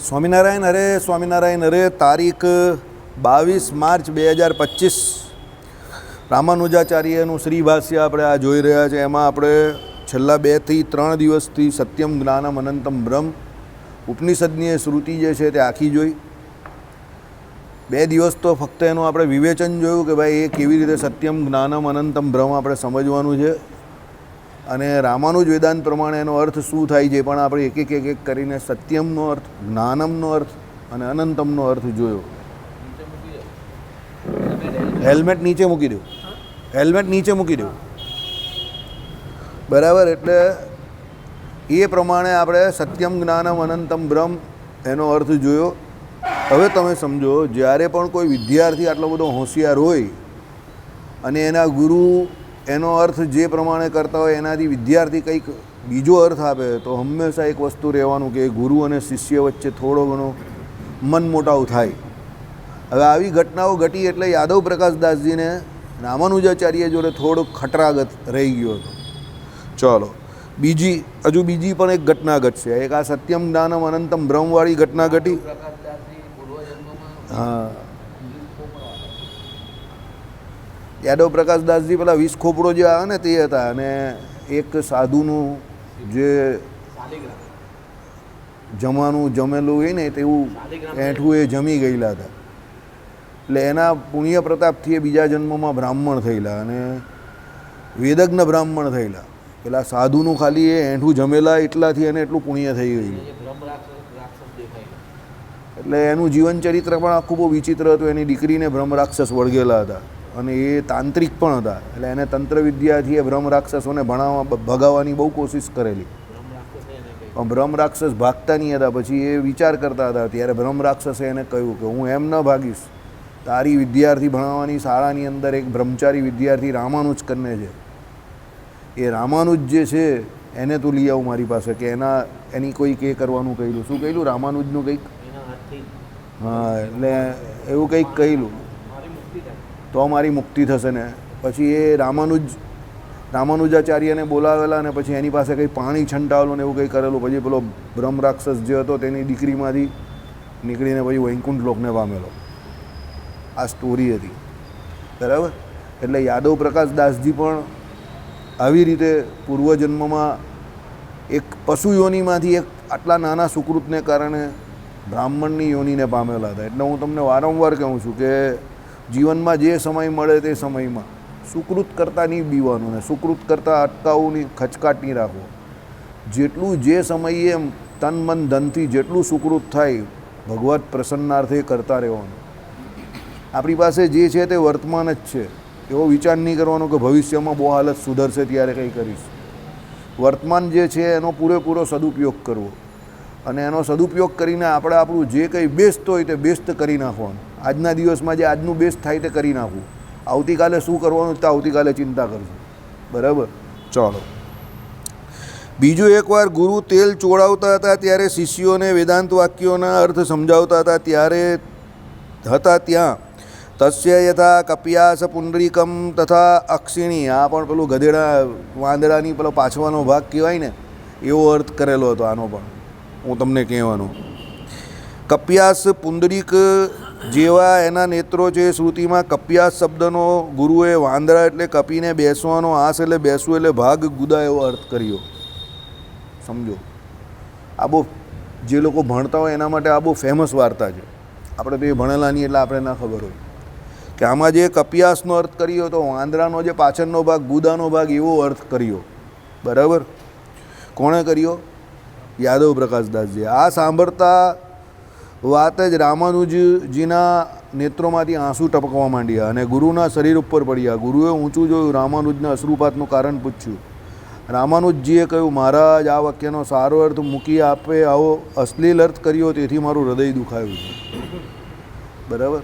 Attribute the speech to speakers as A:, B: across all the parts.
A: સ્વામિનારાયણ હરે તારીખ 22 માર્ચ 2025 રામાનુજાચાર્યનું શ્રી ભાષ્ય આપણે આ જોઈ રહ્યા છે. એમાં આપણે છેલ્લા 2 થી 3 દિવસથી સત્યમ જ્ઞાનમ અનંતમ બ્રહ્મ ઉપનિષદની શ્રુતિ જે છે તે આખી જોઈ. 2 દિવસ તો ફક્ત એનું આપણે વિવેચન જોયું કે ભાઈ એ કેવી રીતે સત્યમ જ્ઞાનમ અનંતમ બ્રહ્મ આપણે સમજવાનું છે અને રામાનુજ વેદાંત પ્રમાણે એનો અર્થ શું થાય છે પણ આપણે એક કરીને સત્યમનો અર્થ, જ્ઞાનમનો અર્થ અને અનંતમનો અર્થ જોયો. હેલ્મેટ નીચે મૂકી દો, હેલ્મેટ નીચે મૂકી દો. બરાબર, એટલે એ પ્રમાણે આપણે સત્યમ જ્ઞાનમ અનંતમ બ્રહ્મ એનો અર્થ જોયો. હવે તમે સમજો, જ્યારે પણ કોઈ વિદ્યાર્થી આટલો બધો હોશિયાર હોય અને એના ગુરુ એનો અર્થ જે પ્રમાણે કરતા હોય એનાથી વિદ્યાર્થી કંઈક બીજો અર્થ આપે તો હંમેશા એક વસ્તુ રહેવાનું કે ગુરુ અને શિષ્ય વચ્ચે થોડો ઘણો મનમોટાવ થાય. હવે આવી ઘટનાઓ ઘટી એટલે યાદવ પ્રકાશદાસજીને રામાનુજાચાર્ય જોડે થોડોક ખટરાગત રહી ગયો હતો. ચાલો હજુ બીજી પણ એક ઘટના ઘટશે. એક આ સત્યમ જ્ઞાનમ અનંતમ બ્રહ્મવાળી ઘટના ઘટી. હા, યાદવ પ્રકાશદાસજી પેલા 20 ખોપડો જે આવે ને તે હતા અને એક સાધુનું જે જમવાનું જમેલું હોય ને તેવું એઠું એ જમી ગયેલા હતા. એટલે એના પુણ્ય પ્રતાપથી એ બીજા જન્મમાં બ્રાહ્મણ થયેલા અને વેદજ્ઞ બ્રાહ્મણ થયેલા. પેલા સાધુનું ખાલી એ એઠું જમેલા એટલાથી એને એટલું પુણ્ય થઈ ગયેલું. એટલે એનું જીવન ચરિત્ર પણ આખું બહુ વિચિત્ર હતું. એની દીકરીને બ્રહ્મ રાક્ષસ વળગેલા હતા અને એ તાંત્રિક પણ હતા. એટલે એને તંત્ર વિદ્યાથી એ બ્રહ્મ રાક્ષસોને ભગાવવાની બહુ કોશિશ કરેલી. પણ બ્રહ્મ રાક્ષસ ભાગતા નહીં હતા. પછી એ વિચાર કરતા હતા ત્યારે બ્રહ્મ રાક્ષસે એને કહ્યું કે હું એમ ન ભાગીશ, તારી વિદ્યાર્થી ભણાવવાની શાળાની અંદર એક બ્રહ્મચારી વિદ્યાર્થી રામાનુજ કરીને છે, એ રામાનુજ જે છે એને તું લઈ આવું મારી પાસે કે એની કોઈક એ કરવાનું કહેલું. શું કહેલું? રામાનુજનું કંઈક, હા, એટલે એવું કંઈક કહેલું તો મારી મુક્તિ થશે ને. પછી એ રામાનુજાચાર્યને બોલાવેલા અને પછી એની પાસે કંઈ પાણી છંટાવેલું ને એવું કંઈ કરેલું. પછી પેલો બ્રહ્મ રાક્ષસ જે હતો તેની દીકરીમાંથી નીકળીને પછી વૈકુંઠ લોકને પામેલો. આ સ્ટોરી હતી. બરાબર, એટલે યાદવ પ્રકાશદાસજી પણ આવી રીતે પૂર્વજન્મમાં એક પશુ યોનિમાંથી એક આટલા નાના સુકૃતને કારણે બ્રાહ્મણની યોનિને પામેલા હતા. એટલે હું તમને વારંવાર કહું છું કે જીવનમાં જે સમય મળે તે સમયમાં સુકૃત કરતાં નહીં બીવાનું ને સુકૃત કરતાં અટકાવવું નહીં, ખચકાટ નહીં રાખવો. જેટલું જે સમયે તન મન ધનથી જેટલું સુકૃત થાય ભગવત પ્રસન્નાર્થે કરતા રહેવાનું. આપણી પાસે જે છે તે વર્તમાન જ છે. એવો વિચાર નહીં કરવાનો કે ભવિષ્યમાં બહુ હાલત સુધરશે ત્યારે કંઈ કરીશ. વર્તમાન જે છે એનો પૂરેપૂરો સદુપયોગ કરવો અને એનો સદુપયોગ કરીને આપણે આપણું જે કંઈ બેસ્ટ હોય તે બેસ્ટ કરી નાખવાનું. આજના દિવસમાં જે આજનું બેસ્ટ થાય તે કરી નાખવું. આવતીકાલે શું કરવાનું તે આવતીકાલે ચિંતા કરશું. બરાબર, ચાલો. બીજું, એકવાર ગુરુ તેલ ચોળાવતા હતા ત્યારે શિષ્યોને વેદાંત વાક્યોના અર્થ સમજાવતા હતા ત્યારે ત્યાં તસ્ય યથા કપિયાસ પુંડરીકમ તથા અક્ષિણી, આ પણ પેલું ગધેડા વાંદડાની પેલો પાછવાનો ભાગ કહેવાય ને એવો અર્થ કરેલો હતો આનો પણ. હું તમને કહેવાનું, કપિયાસ પુંડરીક જેવા એના નેત્રો છે. શ્રુતિમાં કપિયાસ શબ્દનો ગુરુએ વાંદરા એટલે કપીને બેસવાનો, આસ એટલે બેસવું એટલે ભાગ ગુદા એવો અર્થ કર્યો. સમજો, આ બહુ જે લોકો ભણતા હોય એના માટે આ બહુ ફેમસ વાર્તા છે. આપણે તો એ ભણેલા નહીં એટલે આપણે ના ખબર હોય કે આમાં જે કપિયાસનો અર્થ કર્યો તો વાંદરાનો જે પાછળનો ભાગ ગુદાનો ભાગ એવો અર્થ કર્યો. બરાબર, કોણે કર્યો? યાદવ પ્રકાશદાસજી. આ સાંભળતા વાત જ રામાનુજજીના નેત્રોમાંથી આંસુ ટપકવા માંડ્યા અને ગુરુના શરીર ઉપર પડ્યા. ગુરુએ ઊંચું જોયું, રામાનુજના અશ્રુપાતનું કારણ પૂછ્યું. રામાનુજજીએ કહ્યું, મહારાજ, આ વાક્યનો સારો અર્થ મૂકી આપે આવો અશ્લીલ અર્થ કર્યો તેથી મારું હૃદય દુખાયું છે. બરાબર,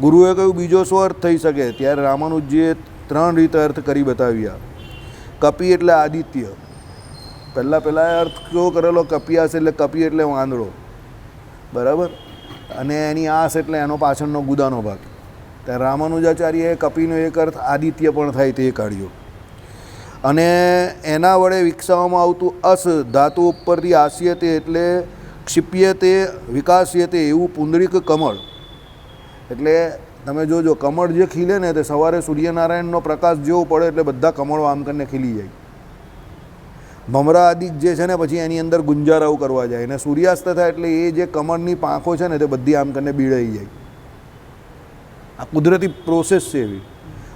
A: ગુરુએ કહ્યું બીજો શું અર્થ થઈ શકે? ત્યારે રામાનુજજીએ 3 રીતે અર્થ કરી બતાવ્યા. કપી એટલે આદિત્ય. પહેલાં અર્થ કેવો કરેલો? કપિયાસ એટલે કપી એટલે વાંદડો. બરાબર, અને એની આસ એટલે એનો પાછળનો ગુદાનો ભાગ. ત્યારે રામાનુજાચાર્યએ કપીનો એક અર્થ આદિત્ય પણ થાય તે કાઢ્યો. અને એના વડે વિકસાવવામાં આવતું અસ ધાતુ ઉપરથી આસ્યતે એટલે ક્ષિપ્યતે વિકાસ્યતે એવું પુંડરીક કમળ. એટલે તમે જોજો કમળ જે ખીલે ને તે સવારે સૂર્યનારાયણનો પ્રકાશ જેવો પડે એટલે બધા કમળો આમ કરીને ખીલી જાય. ભમરા આદિ જે છે ને પછી એની અંદર ગુંજારાઓ કરવા જાય અને સૂર્યાસ્ત થાય એટલે એ જે કમળની પાંખો છે ને તે બધી આમ કરીને બીડાઈ જાય. આ કુદરતી પ્રોસેસ છે એવી.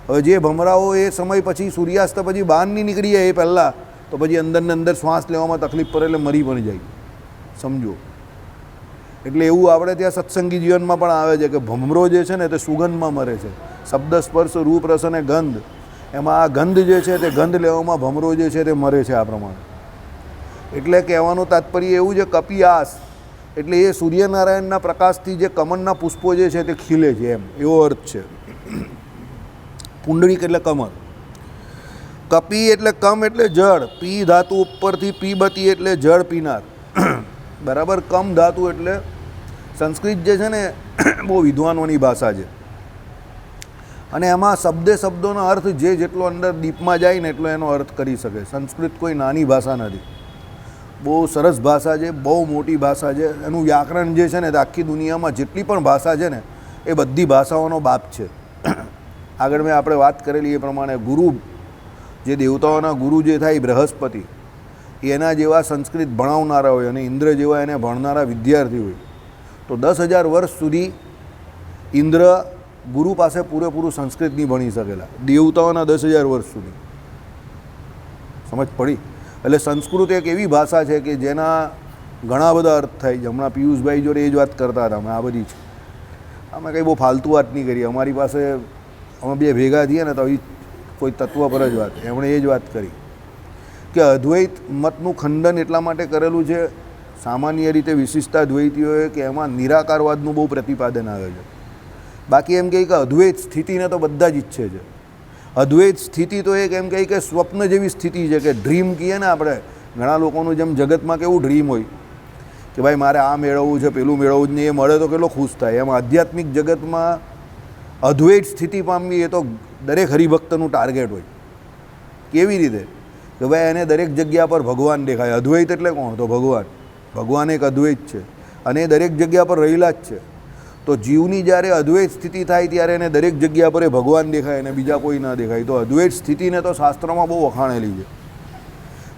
A: હવે જે ભમરાઓ એ સમય પછી સૂર્યાસ્ત પછી બહાર નહીં નીકળી જાય એ પહેલાં તો પછી અંદરને અંદર શ્વાસ લેવામાં તકલીફ પડે એટલે મરી પણ જાય. સમજો. એટલે એવું આપણે ત્યાં સત્સંગી જીવનમાં પણ આવે છે કે ભમરો જે છે ને તે સુગંધમાં મરે છે. શબ્દ સ્પર્શ રૂપ રસ અને ગંધ, એમાં આ ગંધ જે છે તે ગંધ લેવામાં ભમરો જે છે તે મરે છે આ પ્રમાણે. એટલે કહેવાનું તાત્પર્ય એવું છે કપિયાસ એટલે એ સૂર્યનારાયણના પ્રકાશથી જે કમળના પુષ્પો જે છે તે ખીલે છે એમ એવો અર્થ છે. પુંડરીક એટલે કમળ. કપી એટલે કમ એટલે જળ, પી ધાતુ ઉપરથી પીબતી એટલે જળ પીનાર. બરાબર. કમ ધાતુ એટલે સંસ્કૃત જે છે ને બહુ વિદ્વાનોની ભાષા છે અને એમાં શબ્દોનો અર્થ જે જેટલો અંદર ડીપમાં જાય ને એટલો એનો અર્થ કરી શકે. સંસ્કૃત કોઈ નાની ભાષા નથી, બહુ સરસ ભાષા છે, બહુ મોટી ભાષા છે. એનું વ્યાકરણ જે છે ને તે આખી દુનિયામાં જેટલી પણ ભાષા છે ને એ બધી ભાષાઓનો બાપ છે. આગળ મેં આપણે વાત કરેલી એ પ્રમાણે ગુરુ જે દેવતાઓના ગુરુ જે થાય બૃહસ્પતિ, એના જેવા સંસ્કૃત ભણાવનારા હોય અને ઇન્દ્ર જેવા એને ભણનારા વિદ્યાર્થી હોય તો 10,000 વર્ષ સુધી ઇન્દ્ર ગુરુ પાસે પૂરેપૂરું સંસ્કૃત નહીં ભણી શકેલા. દેવતાઓના 10,000 વર્ષ સુધી. સમજ પડી? એટલે સંસ્કૃત એક એવી ભાષા છે કે જેના ઘણા બધા અર્થ થાય છે. હમણાં પિયુષભાઈ જોડે એ જ વાત કરતા હતા. અમે આ બધી જ અમે કંઈ બહુ ફાલતુ વાત નહીં કરીએ. અમારી પાસે અમે બે ભેગા થઈએ ને તો કોઈ તત્વ પર જ વાત. એમણે એ જ વાત કરી કે અદ્વૈત મતનું ખંડન એટલા માટે કરેલું છે સામાન્ય રીતે વિશિષ્ટા દ્વૈતીઓએ કે એમાં નિરાકારવાદનું બહુ પ્રતિપાદન આવે છે. બાકી એમ કહે કે અદ્વૈત સ્થિતિને તો બધા જ ઈચ્છે છે. અદ્વૈત સ્થિતિ તો એક એમ કહે કે સ્વપ્ન જેવી સ્થિતિ છે કે ડ્રીમ કહીએ ને આપણે. ઘણા લોકોનું જેમ જગતમાં કેવું ડ્રીમ હોય કે ભાઈ મારે આ મેળવવું છે પેલું મેળવવું જ નહીં, એ મળે તો કેટલો ખુશ થાય. એમ આધ્યાત્મિક જગતમાં અદ્વૈત સ્થિતિ પામવી એ તો દરેક હરિભક્તનું ટાર્ગેટ હોય. કેવી રીતે કે ભાઈ એને દરેક જગ્યા પર ભગવાન દેખાય. અદ્વૈત એટલે કોણ? તો ભગવાન. ભગવાન એક અદ્વૈત છે અને એ દરેક જગ્યા પર રહેલા જ છે. તો જીવની જ્યારે અદ્વૈત સ્થિતિ થાય ત્યારે એને દરેક જગ્યા પર એ ભગવાન દેખાય અને બીજા કોઈ ના દેખાય. તો અદ્વૈત સ્થિતિને તો શાસ્ત્રોમાં બહુ વખાણેલી છે.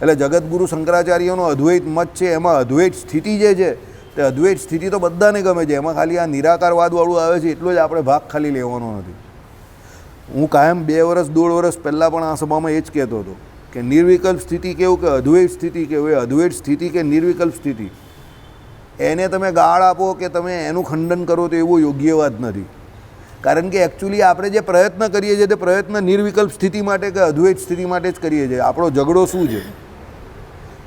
A: એટલે જગતગુરુ શંકરાચાર્યનો અદ્વૈત મત છે એમાં અદ્વૈત સ્થિતિ જે છે તે અદ્વૈત સ્થિતિ તો બધાને ગમે છે. એમાં ખાલી આ નિરાકારવાદવાળું આવે છે એટલો જ આપણે ભાગ ખાલી લેવાનો નથી. હું કાયમ 2 વર્ષ 1.5 વર્ષ પહેલાં પણ આ સભામાં એ જ કહેતો હતો કે નિર્વિકલ્પ સ્થિતિ કેવું કે અદ્વૈત સ્થિતિ કેવું. એ અદ્વૈત સ્થિતિ કે નિર્વિકલ્પ સ્થિતિ એને તમે ગાળ આપો કે તમે એનું ખંડન કરો તો એવો યોગ્ય વાત નથી. કારણ કે એકચ્યુઅલી આપણે જે પ્રયત્ન કરીએ છીએ તે પ્રયત્ન નિર્વિકલ્પ સ્થિતિ માટે કે અદ્વૈત સ્થિતિ માટે જ કરીએ છીએ. આપણો ઝઘડો શું છે?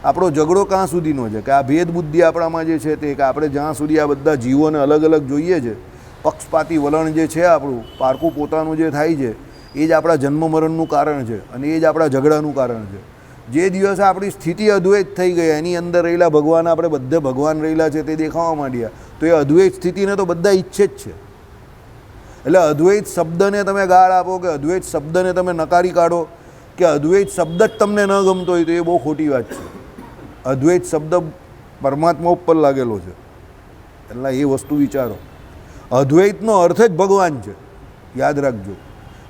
A: આપણો ઝઘડો ક્યાં સુધીનો છે કે આ ભેદ બુદ્ધિ આપણામાં જે છે તે કે આપણે જ્યાં સુધી આ બધા જીવોને અલગ અલગ જોઈએ છે, પક્ષપાતી વલણ જે છે આપણું પારકું પોતાનું જે થાય છે એ જ આપણા જન્મ મરણનું કારણ છે અને એ જ આપણા ઝઘડાનું કારણ છે. જે દિવસે આપણી સ્થિતિ અદ્વૈત થઈ ગઈ, એની અંદર રહેલા ભગવાન આપણે બધે ભગવાન રહેલા છે તે દેખાવા માંડ્યા, તો એ અદ્વૈત સ્થિતિને તો બધા ઈચ્છે જ છે. એટલે અદ્વૈત શબ્દને તમે ગાળ આપો કે અદ્વૈત શબ્દને તમે નકારી કાઢો કે અદ્વૈત શબ્દ જ તમને ન ગમતો હોય તો એ બહુ ખોટી વાત છે. અદ્વૈત શબ્દ પરમાત્મા ઉપર લાગેલો છે. એટલે એ વસ્તુ વિચારો. અદ્વૈતનો અર્થ જ ભગવાન છે. યાદ રાખજો.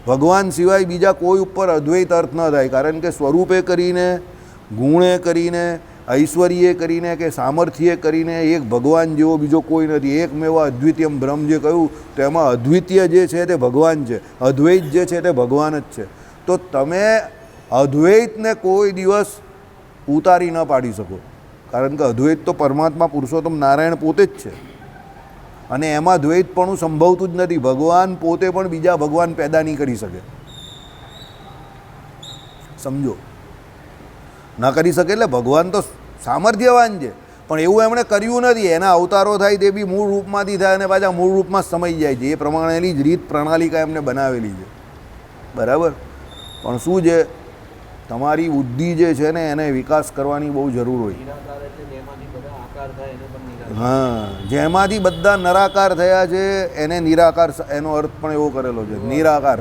A: ભગવાન સિવાય બીજા કોઈ ઉપર અદ્વૈત અર્થ ન થાય. કારણ કે સ્વરૂપે કરીને, ગુણે કરીને, ઐશ્વર્યે કરીને કે સામર્થ્યે કરીને એક ભગવાન જેવો બીજો કોઈ નથી. એકમેવ અદ્વિતીયમ બ્રહ્મ જે કહ્યું તો એમાં અદ્વિતીય જે છે તે ભગવાન છે, અદ્વૈત જે છે તે ભગવાન જ છે. તો તમે અદ્વૈતને કોઈ દિવસ ઉતારી ન પાડી શકો. કારણ કે અદ્વૈત તો પરમાત્મા પુરુષોત્તમ નારાયણ પોતે જ છે અને એમાં દ્વૈતપણું સંભવતું જ નથી. ભગવાન પોતે પણ બીજા ભગવાન પેદા નહીં કરી શકે. સમજો? ના કરી શકે. એટલે ભગવાન તો સામર્થ્યવાન છે પણ એવું એમણે કર્યું નથી. એના અવતારો થાય તે બી મૂળ રૂપમાંથી થાય અને પાછા મૂળ રૂપમાં સમાઈ જાય છે. એ પ્રમાણેની જ રીત પ્રણાલિકા એમને બનાવેલી છે. બરાબર. પણ શું છે, તમારી બુદ્ધિ જે છે ને એને વિકાસ કરવાની બહુ જરૂર હોય. હા, જેમાંથી બધા નરાકાર થયા છે એને નિરાકાર, એનો અર્થ પણ એવો કરેલો છે નિરાકાર.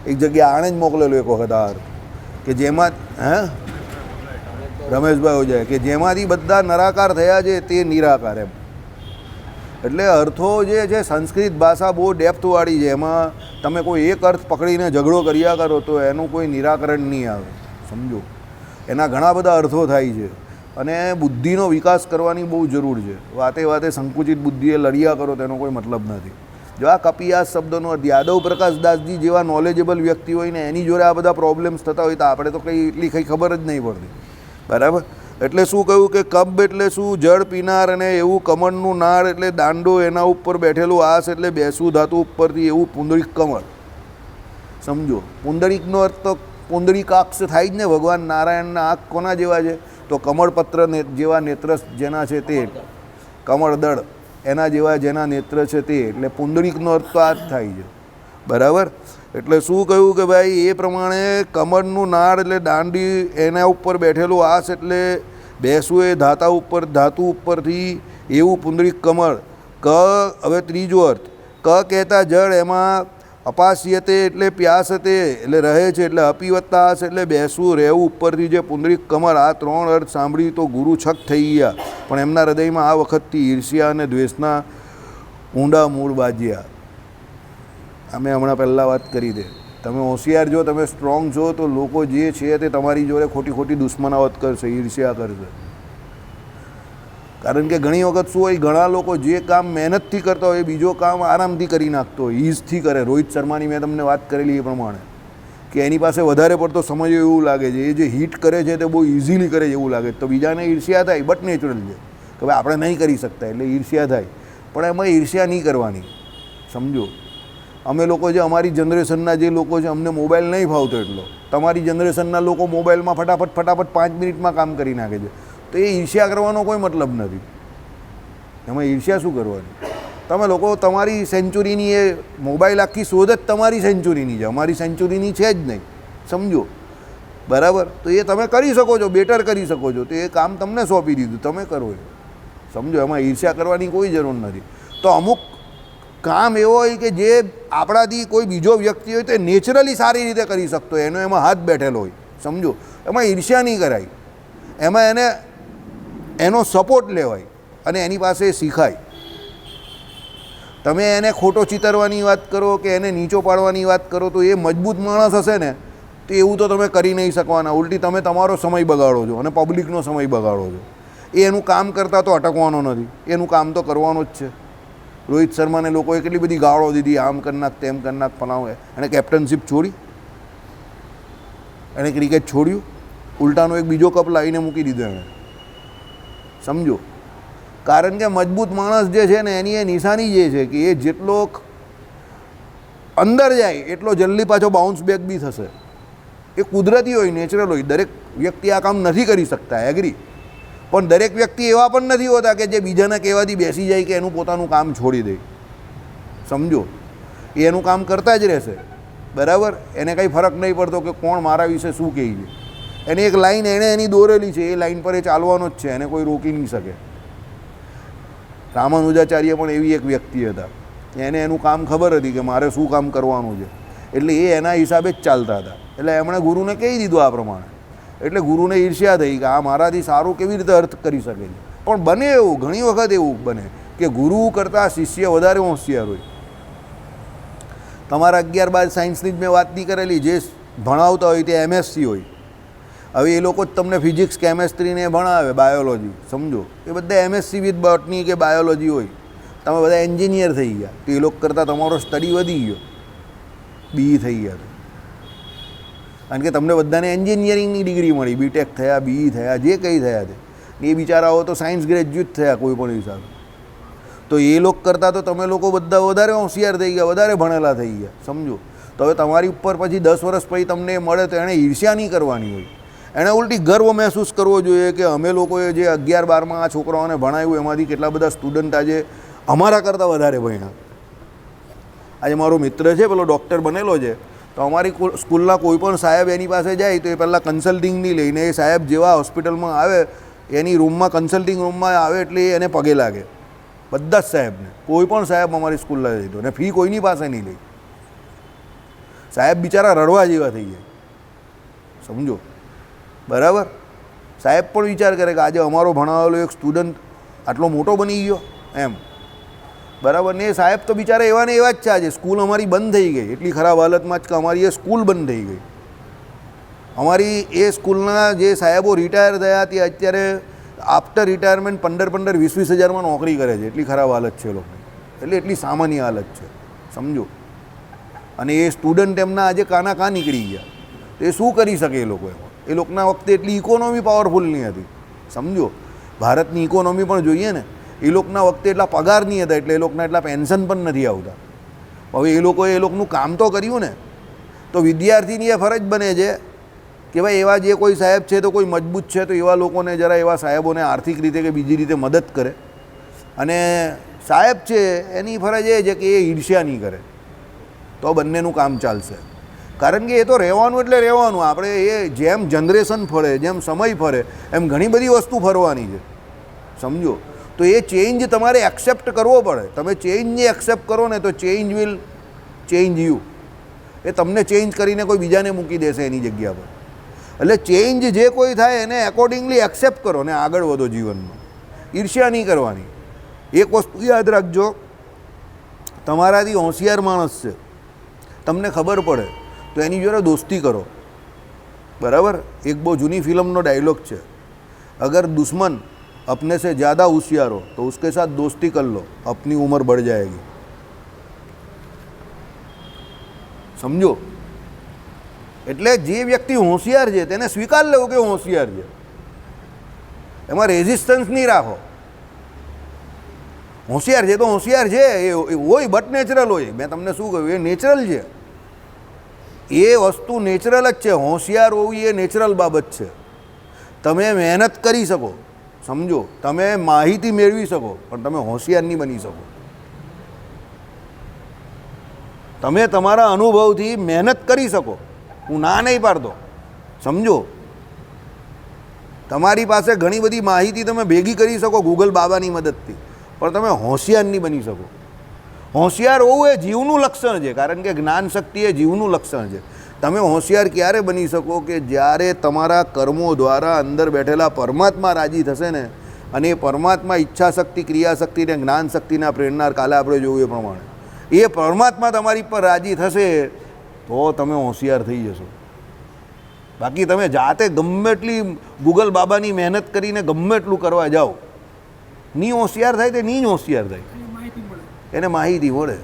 A: એક જગ્યાએ આણે જ મોકલેલો એક વખત આ અર્થ કે જેમાં રમેશભાઈ ઓજાએ, કે જેમાંથી બધા નરાકાર થયા છે તે નિરાકાર એમ. એટલે અર્થો જે છે સંસ્કૃત ભાષા બહુ ડેપ્થવાળી છે, એમાં તમે કોઈ એક અર્થ પકડીને ઝઘડો કર્યા કરો તો એનું કોઈ નિરાકરણ નહીં આવે. સમજો, એના ઘણા બધા અર્થો થાય છે અને બુદ્ધિનો વિકાસ કરવાની બહુ જરૂર છે. વાતે વાતે સંકુચિત બુદ્ધિએ લડ્યા કરો તેનો કોઈ મતલબ નથી. જો આ કપિયાસ શબ્દનો અર્થ યાદવ પ્રકાશ દાસજી જેવા નોલેજેબલ વ્યક્તિ હોય ને એની જોડે આ બધા પ્રોબ્લેમ્સ થતા હોય તો આપણે તો કંઈ એટલી કંઈ ખબર જ નહીં પડતી. બરાબર. એટલે શું કહ્યું કે કબ એટલે શું? જળ પીનાર. અને એવું કમળનું નાળ એટલે દાંડો, એના ઉપર બેઠેલું આસ એટલે બેસવું ધાતુ ઉપરથી, એવું પુંડરીક કમળ. સમજો, પુંડરીકનો અર્થ તો પુંડરીકાક્ષ થાય જ ને. ભગવાન નારાયણના આંખ કોના જેવા છે? તો કમળપત્ર જેવા નેત્ર જેના છે તે, કમળદળ એના જેવા જેના નેત્ર છે તે. એટલે પુંડરીકનો અર્થ તો આ જ થાય છે. બરાબર. એટલે શું કહ્યું કે ભાઈ એ પ્રમાણે કમળનું નાળ એટલે દાંડી, એના ઉપર બેઠેલું આસ એટલે બેસવું એ ધાતુ ઉપરથી, એવું પુંડરીક કમળ. ક હવે ત્રીજો અર્થ, ક કહેતા જળ, એમાં અપાસ્યતે એટલે પ્યાસતે એટલે રહે છે, એટલે અપીવત્તાસ એટલે બેસવું રહેવું ઉપરથી જે પુંડરીક કમળ. આ ત્રણ અર્થ સાંભળી તો ગુરુ છક થઈ ગયા, પણ એમના હૃદયમાં આ વખતથી ઈર્ષ્યા અને દ્વેષના ઊંડા મૂળ બાજ્યા. અમે હમણાં પહેલાં વાત કરી દે, તમે હોશિયાર જો, તમે સ્ટ્રોંગ છો તો લોકો જે છે તે તમારી જોડે ખોટી ખોટી દુશ્મનાવત કરશે, ઈર્ષ્યા કરશે. કારણ કે ઘણી વખત શું હોય, ઘણા લોકો જે કામ મહેનતથી કરતા હોય એ બીજો કામ આરામથી કરી નાખતો હોય, ઈઝથી કરે. રોહિત શર્માની મેં તમને વાત કરેલી એ પ્રમાણે કે એની પાસે વધારે પડતો સમય એવું લાગે છે, એ જે હિટ કરે છે તે બહુ ઇઝીલી કરે છે એવું લાગે, તો બીજાને ઈર્ષ્યા થાય. બટ નેચરલ છે કે ભાઈ આપણે નહીં કરી શકતા એટલે ઈર્ષ્યા થાય, પણ એમાં ઈર્ષ્યા નહીં કરવાની. સમજો, અમે લોકો જે અમારી જનરેશનના જે લોકો છે, અમને મોબાઈલ નહીં ફાવતો એટલો. તમારી જનરેશનના લોકો મોબાઈલમાં ફટાફટ 5 મિનિટમાં કામ કરી નાખે છે, તો એ ઈર્ષ્યા કરવાનો કોઈ મતલબ નથી. એમાં ઈર્ષ્યા શું કરવાની? તમે લોકો તમારી સેન્ચુરીની, એ મોબાઈલ આખી શોધ જ તમારી સેન્ચુરીની છે, અમારી સેન્ચુરીની છે જ નહીં. સમજો, બરાબર. તો એ તમે કરી શકો છો, બેટર કરી શકો છો, તો એ કામ તમને સોંપી દીધું, તમે કરો એ. સમજો, એમાં ઈર્ષ્યા કરવાની કોઈ જરૂર નથી. તો અમુક કામ એવો હોય કે જે આપણાથી કોઈ બીજો વ્યક્તિ હોય તો નેચરલી સારી રીતે કરી શકતો હોય, એનો એમાં હાથ બેઠેલો હોય. સમજો, એમાં ઈર્ષ્યા નહીં કરાય, એમાં એને એનો સપોર્ટ લેવાય અને એની પાસે શીખાય. તમે એને ખોટો ચિતરવાની વાત કરો કે એને નીચો પાડવાની વાત કરો તો એ મજબૂત માણસ હશે ને તો એવું તો તમે કરી નહીં શકવાના. ઉલટી તમે તમારો સમય બગાડો છો અને પબ્લિકનો સમય બગાડો છો. એ એનું કામ કરતાં તો અટકવાનો નથી, એનું કામ તો કરવાનું જ છે. રોહિત શર્માને લોકોએ કેટલી બધી ગાળો દીધી, આમ કરી નાખ, તેમ કરી નાખ, ફલાવે. એણે કેપ્ટનશીપ છોડી, એણે ક્રિકેટ છોડ્યું, ઉલટાનો એક બીજો કપ લાવીને મૂકી દીધો એણે. સમજો, કારણ કે મજબૂત માણસ જે છે ને એની એ નિશાની જે છે કે એ જેટલો અંદર જાય એટલો જલ્દી પાછો બાઉન્સ બેક બી થશે. એ કુદરતી હોય, નેચરલ હોય. દરેક વ્યક્તિ આ કામ નથી કરી શકતા, એગ્રી. પણ દરેક વ્યક્તિ એવા પણ નથી હોતા કે જે બીજાના કહેવાથી બેસી જાય કે એનું પોતાનું કામ છોડી દે. સમજો, એ એનું કામ કરતા જ રહેશે. બરાબર. એને કંઈ ફરક નહીં પડતો કે કોણ મારા વિશે શું કહે છે. એની એક લાઈન એણે એની દોરેલી છે, એ લાઈન પર એ ચાલવાનો જ છે, એને કોઈ રોકી નહીં શકે. રામાનુજાચાર્ય પણ એવી એક વ્યક્તિ હતા, એને એનું કામ ખબર હતી કે મારે શું કામ કરવાનું છે, એટલે એ એના હિસાબે જ ચાલતા હતા. એટલે એમણે ગુરુને કહી દીધું આ પ્રમાણે. એટલે ગુરુને ઈર્ષ્યા થઈ કે આ મારાથી સારું કેવી રીતે અર્થ કરી શકે છે. પણ બને એવું, ઘણી વખત એવું બને કે ગુરુ કરતાં શિષ્ય વધારે હોશિયાર હોય. તમારા 11-12 સાયન્સની જ મેં વાત નહીં કરેલી, જે ભણાવતા હોય તે MSc હોય. હવે એ લોકો જ તમને ફિઝિક્સ, કેમેસ્ટ્રીને ભણાવે, બાયોલોજી. સમજો, એ બધા MSc વિથ બોટની કે બાયોલોજી હોય. તમે બધા એન્જિનિયર થઈ ગયા તો એ લોકો કરતાં તમારો સ્ટડી વધી ગયો, BE થઈ ગયા. કારણ કે તમને બધાને એન્જિનિયરિંગની ડિગ્રી મળી, BTech થયા, BE થયા, જે કંઈ થયા તે. એ બિચારાઓ તો સાયન્સ ગ્રેજ્યુએટ થયા કોઈ પણ હિસાબે. તો એ લોકો કરતાં તો તમે લોકો બધા વધારે હોશિયાર થઈ ગયા, વધારે ભણેલા થઈ ગયા. સમજો, તો હવે તમારી ઉપર પછી 10 વર્ષ પછી તમને મળે તો એણે ઈર્ષ્યા નહીં કરવાની હોય, એણે ઉલટી ગર્વ મહેસૂસ કરવો જોઈએ કે અમે લોકોએ જે 11-12માં આ છોકરાઓને ભણાવ્યું એમાંથી કેટલા બધા સ્ટુડન્ટ આજે અમારા કરતાં વધારે ભણ્યા. આજે મારો મિત્ર છે, પેલો ડૉક્ટર બનેલો છે, તો અમારી સ્કૂલના કોઈ પણ સાહેબ એની પાસે જાય તો એ પહેલાં કન્સલ્ટિંગ નહીં લઈને, એ સાહેબ જેવા હોસ્પિટલમાં આવે એની રૂમમાં, કન્સલ્ટિંગ રૂમમાં આવે એટલે એને પગે લાગે. બધા જ સાહેબને, કોઈ પણ સાહેબ અમારી સ્કૂલના જઈ દો, અને ફી કોઈની પાસે નહીં લઈ. સાહેબ બિચારા રડવા જેવા થઈ જાય. સમજો, બરાબર. સાહેબ પણ વિચાર કરે કે આજે અમારો ભણાવેલો એક સ્ટુડન્ટ આટલો મોટો બની ગયો એમ, બરાબર ને. એ સાહેબ તો બિચારા એવા ને એવા જ છે. આજે સ્કૂલ અમારી બંધ થઈ ગઈ એટલી ખરાબ હાલતમાં જ કે અમારી એ સ્કૂલ બંધ થઈ ગઈ. અમારી એ સ્કૂલના જે સાહેબો રિટાયર થયા તે અત્યારે આફ્ટર રિટાયરમેન્ટ 15-20 હજારમાં નોકરી કરે છે. એટલી ખરાબ હાલત છે એ લોકોની, એટલે એટલી સામાન્ય હાલત છે, સમજો. અને એ સ્ટુડન્ટ એમના આજે કાના કાં નીકળી ગયા, તો એ શું કરી શકે એ લોકો? એમાં એ લોકોના વખતે એટલી ઇકોનોમી પાવરફુલ નહીં હતી, સમજો. ભારતની ઇકોનોમી પણ જોઈએ ને, એ લોકોના વખતે એટલા પગાર નહીં હતા, એટલે એ લોકોના એટલા પેન્શન પણ નથી આવતા. હવે એ લોકોએ એ લોકોનું કામ તો કર્યું ને, તો વિદ્યાર્થીની એ ફરજ બને છે કે ભાઈ એવા જે કોઈ સાહેબ છે તો કોઈ મજબૂત છે તો એવા લોકોને જરા એવા સાહેબોને આર્થિક રીતે કે બીજી રીતે મદદ કરે. અને સાહેબ છે એની ફરજ એ છે કે એ ઈર્ષ્યા નહીં કરે, તો બંનેનું કામ ચાલશે. કારણ કે એ તો રહેવાનું એટલે રહેવાનું. આપણે એ જેમ જનરેશન ફરે, જેમ સમય ફરે, એમ ઘણી બધી વસ્તુ ફરવાની છે, સમજો. તો એ ચેન્જ તમારે એક્સેપ્ટ કરવો પડે. તમે ચેન્જને એક્સેપ્ટ કરો ને તો ચેન્જ વિલ ચેન્જ યુ. એ તમને ચેન્જ કરીને કોઈ બીજાને મૂકી દેશે એની જગ્યા પર. એટલે ચેન્જ જે કોઈ થાય એને એકોર્ડિંગલી એક્સેપ્ટ કરો ને આગળ વધો જીવનમાં. ઈર્ષ્યા નહીં કરવાની. એક વસ્તુ યાદ રાખજો, તમારાથી હોશિયાર માણસ છે, તમને ખબર પડે તો એની જોડે દોસ્તી કરો, બરાબર. એક બહુ જૂની ફિલ્મનો ડાયલોગ છે, અગર દુશ્મન अपने से ज़्यादा होशियार हो तो उसके साथ दोस्ती कर लो, अपनी उम्र बढ़ जाएगी. समझो. એટલે જે વ્યક્તિ હોશિયાર છે તેને સ્વીકાર લેવો કે હોશિયાર છે, એમાં રેઝિસ્ટન્સ નહીં રાખો. હોશિયાર છે તો હોશિયાર છે, એ હોય બટ નેચરલ હોય. મેં તમને શું કહ્યું, એ નેચરલ છે, એ વસ્તુ નેચરલ જ છે. હોશિયાર હોવી એ નેચરલ બાબત છે. તમે મહેનત કરી શકો, સમજો, તમે માહિતી મેળવી શકો, પણ તમે હોશિયાર નહીં બની શકો. તમે તમારા અનુભવથી મહેનત કરી શકો, હું ના નહીં પાડતો, સમજો. તમારી પાસે ઘણી બધી માહિતી તમે ભેગી કરી શકો ગૂગલ બાબાની મદદથી, પણ તમે હોશિયાર નહીં બની શકો. હોશિયાર હોવું એ જીવનું લક્ષણ છે, કારણ કે જ્ઞાન શક્તિ એ જીવનું લક્ષણ છે. તમે હોશિયાર ક્યારે બની શકો કે જ્યારે તમારા કર્મો દ્વારા અંદર બેઠેલા પરમાત્મા રાજી થશે ને, અને એ પરમાત્મા ઈચ્છાશક્તિ, ક્રિયાશક્તિ ને જ્ઞાન શક્તિના પ્રેરણા, કાલે આપણે જોયું એ પ્રમાણે એ પરમાત્મા તમારી પર રાજી થશે તો તમે હોશિયાર થઈ જશો. બાકી તમે જાતે ગમે એટલી ગૂગલ બાબાની મહેનત કરીને ગમે એટલું કરવા જાઓ, નહીં હોશિયાર થાય તે નહીં જ હોશિયાર થાય. એને માહિતી મળે.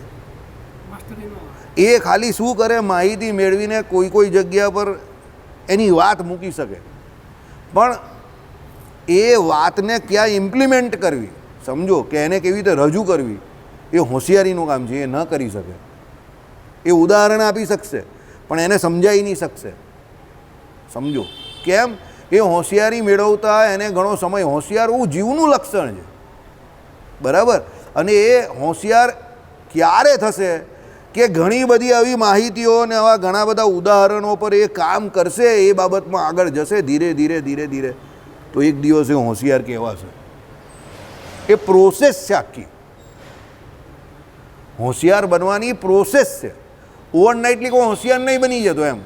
A: એ ખાલી શું કરે, માહિતી મેળવીને કોઈ જગ્યા પર એની વાત મૂકી શકે, પણ એ વાતને ક્યાં ઇમ્પ્લિમેન્ટ કરવી, સમજો, કે એને કેવી રીતે રજૂ કરવી, એ હોશિયારીનું કામ છે. એ ન કરી શકે. એ ઉદાહરણ આપી શકશે પણ એને સમજાવી નહીં શકશે, સમજો. કેમ? એ હોશિયારી મેળવતા એને ઘણો સમય, હોશિયાર હોવું જીવનું લક્ષણ છે, બરાબર. અને એ હોશિયાર ક્યારે થશે કે ઘણી બધી આવી માહિતીઓ અને આવા ઘણા બધા ઉદાહરણો પર એ કામ કરશે, એ બાબતમાં આગળ જશે ધીરે ધીરે ધીરે ધીરે, તો એક દિવસ એ હોશિયાર કહેવાશે. એ પ્રોસેસ છે આખી. હોશિયાર બનવાની પ્રોસેસ છે. ઓવરનાઇટલી કોઈ હોશિયાર નહીં બની જતો એમ.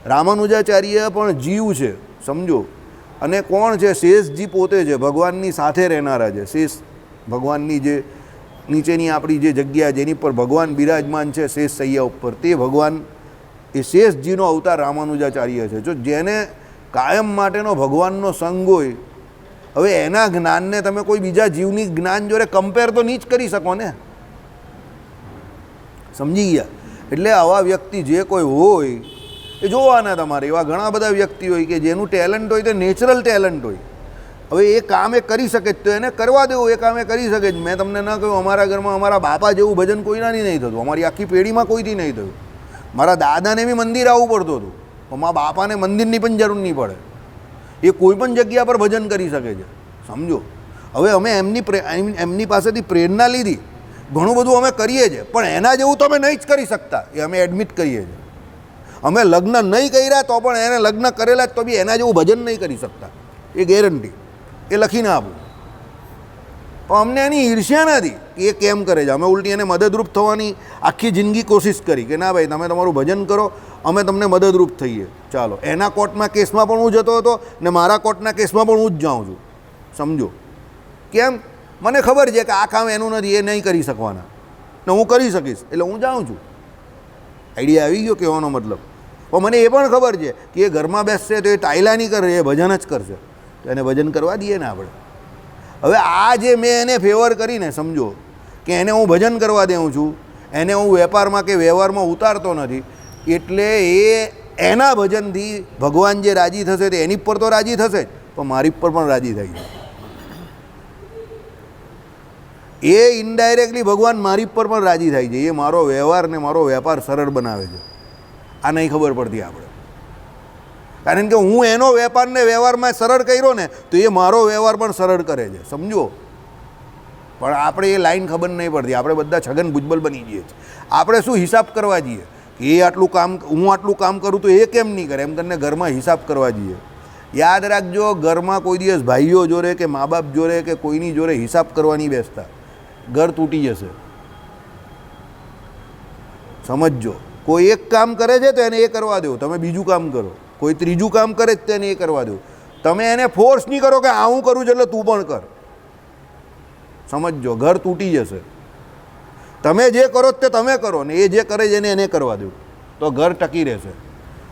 A: રામાનુજાચાર્ય પણ જીવ છે, સમજો. અને કોણ છે? શેષજી પોતે છે, ભગવાનની સાથે રહેનારા છે. શેષ ભગવાનની જે નીચેની આપણી જે જગ્યા જેની પર ભગવાન બિરાજમાન છે, શેષ સૈયા ઉપર, તે ભગવાન એ શેષજીનો અવતાર રામાનુજાચાર્ય છે. જો જેને કાયમ માટેનો ભગવાનનો સંગ હોય, હવે એના જ્ઞાનને તમે કોઈ બીજા જીવની જ્ઞાન જોડે કમ્પેર તો નહીં જ કરી શકો ને, સમજી ગયા? એટલે આવા વ્યક્તિ જે કોઈ હોય એ જોવાના તમારે. એવા ઘણા બધા વ્યક્તિ હોય કે જેનું ટેલેન્ટ હોય તે નેચરલ ટેલેન્ટ હોય. હવે એ કામ એ કરી શકે જ તો એને કરવા દેવું, એ કામ એ કરી શકે જ. મેં તમને ન કહ્યું, અમારા ઘરમાં અમારા બાપા જેવું ભજન કોઈનાથી નહીં થતું, અમારી આખી પેઢીમાં કોઈથી નહીં થયું. મારા દાદાને બી મંદિર આવવું પડતું હતું, પણ મારા બાપાને મંદિરની પણ જરૂર નહીં પડે. એ કોઈ પણ જગ્યા પર ભજન કરી શકે છે, સમજો. હવે અમે એમની પાસેથી પ્રેરણા લીધી, ઘણું બધું અમે કરીએ છીએ, પણ એના જેવું તો અમે નહીં જ કરી શકતા, એ અમે એડમિટ કરીએ છીએ. અમે લગ્ન નહીં કર્યા તો પણ એને લગ્ન કરેલા તો બી એના જેવું ભજન નહીં કરી શકતા, એ ગેરંટી, એ લખીને આપું. પણ અમને એની ઈર્ષ્યા નથી કે એ કેમ કરે છે. અમે ઉલટી એને મદદરૂપ થવાની આખી જિંદગી કોશિશ કરી કે ના ભાઈ તમે તમારું ભજન કરો, અમે તમને મદદરૂપ થઈએ. ચાલો, એના કોર્ટના કેસમાં પણ હું જતો હતો ને મારા કોર્ટના કેસમાં પણ હું જ જાઉં છું. સમજો કેમ? મને ખબર છે કે આ કામ એનું નથી, એ નહીં કરી શકવાના ને હું કરી શકીશ, એટલે હું જાઉં છું. આઈડિયા આવી ગયો કહેવાનો મતલબ? પણ મને એ પણ ખબર છે કે એ ઘરમાં બેસશે તો એ ટાયલા નહીં કરે, એ ભજન જ કરશે. તો એને ભજન કરવા દઈએ ને આપણે. હવે આ જે મેં એને ફેવર કરીને, સમજો કે એને હું ભજન કરવા દઉં છું, એને હું વેપારમાં કે વ્યવહારમાં ઉતારતો નથી, એટલે એ એના ભજનથી ભગવાન જે રાજી થશે તે એની પર તો રાજી થશે જ, પણ મારી પર પણ રાજી થઈ જાય. એ ઇનડાયરેક્ટલી ભગવાન મારી પર પણ રાજી થાય છે. એ મારો વ્યવહાર ને મારો વેપાર સરળ બનાવે છે. આ નહીં ખબર પડતી આપણે, કારણ કે હું એનો વેપારને વ્યવહારમાં સરળ કર્યો ને તો એ મારો વ્યવહાર પણ સરળ કરે છે. સમજો? પણ આપણે એ લાઈન ખબર નહીં પડતી. આપણે બધા છગન ભુજબલ બની જઈએ છીએ. આપણે શું હિસાબ કરવા જઈએ કે એ આટલું કામ, હું આટલું કામ કરું તો એ કેમ નહીં કરે, એમ કરીને ઘરમાં હિસાબ કરવા જઈએ. યાદ રાખજો, ઘરમાં કોઈ દિવસ ભાઈઓ જોડે કે મા બાપ જોડે કે કોઈની જોડે હિસાબ કરવા નહીં બેસતા. ઘર તૂટી જશે. સમજજો, કોઈ એક કામ કરે છે તો એને એ કરવા દો, તમે બીજું કામ કરો. કોઈ ત્રીજું કામ કરે તો એને એ કરવા દો. તમે એને ફોર્સ નહીં કરો કે આ હું કરું છું એટલે તું પણ કર. સમજજો, ઘર તૂટી જશે. તમે જે કરો તે તમે કરો ને એ જે કરે છે એને કરવા દો, તો ઘર ટકી રહેશે.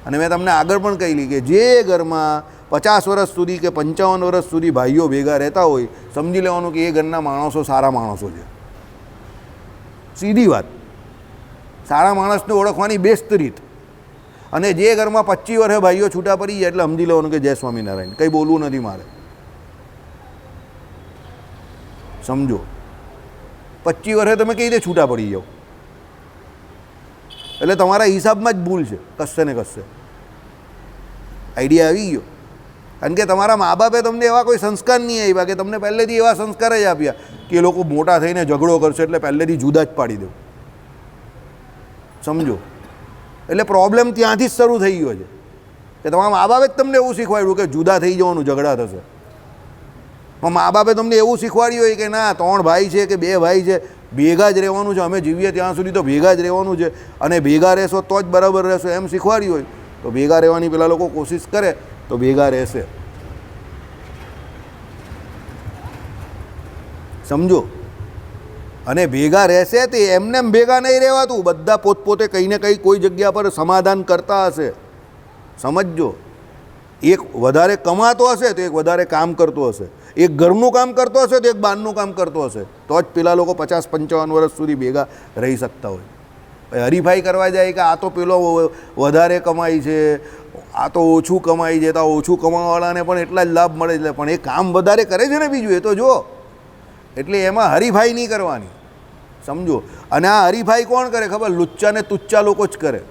A: અને મેં તમને આગળ પણ કહેલી કે જે ઘરમાં 50 વર્ષ સુધી કે 55 વર્ષ સુધી ભાઈઓ ભેગા રહેતા હોય, સમજી લેવાનું કે એ ઘરના માણસો સારા માણસો છે. સીધી વાત. સારા માણસને ઓળખવાની બેસ્ટ રીત. અને જે ઘરમાં 25 વર્ષે ભાઈઓ છૂટા પડી જાય એટલે સમજી લેવાનું કે જય સ્વામિનારાયણ, કંઈ બોલવું નથી મારે. સમજો, 25 વર્ષે તમે કઈ રીતે છૂટા પડી જાઓ, એટલે તમારા હિસાબમાં જ ભૂલ છે કશે ને કશે. આઈડિયા આવી ગયો? કારણ કે તમારા મા બાપે તમને એવા કોઈ સંસ્કાર નહીં આપ્યા, કે તમને પહેલેથી એવા સંસ્કાર જ આપ્યા કે એ લોકો મોટા થઈને ઝઘડો કરશે એટલે પહેલેથી જુદા જ પાડી દો. સમજો? એટલે પ્રોબ્લેમ ત્યાંથી જ શરૂ થઈ ગયો છે કે તમારા મા બાપે જ તમને એવું શીખવાડ્યું કે જુદા થઈ જવાનું, ઝઘડા થશે. પણ મા બાપે તમને એવું શીખવાડ્યું હોય કે ના 3 ભાઈ છે કે 2 ભાઈ છે, ભેગા જ રહેવાનું છે, અમે જીવીએ ત્યાં સુધી તો ભેગા જ રહેવાનું છે, અને ભેગા રહેશો તો જ બરાબર રહેશો, એમ શીખવાડ્યું હોય તો ભેગા રહેવાની પેલા લોકો કોશિશ કરે તો ભેગા રહેશે. સમજો? અને ભેગા રહેશે તે એમને એમ ભેગા નહીં રહેવાતું, બધા પોતપોતે કંઈ ને કંઈ કોઈ જગ્યા પર સમાધાન કરતા હશે. સમજજો? એક વધારે કમાતો હશે તો એક વધારે કામ કરતો હશે, એક ઘરનું કામ કરતો હશે તો એક બહારનું કામ કરતો હશે, તો જ પેલા લોકો 50-55 વર્ષ સુધી ભેગા રહી શકતા હોય. હરીફાઈ કરવા જાય કે આ તો પેલો વધારે કમાય છે, આ તો ઓછું કમાય છે, તો ઓછું કમાવાવાળાને પણ એટલા જ લાભ મળે છે, પણ એ કામ વધારે કરે છે ને બીજું, એ તો જો. એટલે એમાં હરીફાઈ નહીં કરવાની. સમજો? અને આ હરીફાઈ કોણ કરે ખબર? લુચ્ચા ને તુચ્ચા લોકો જ કરે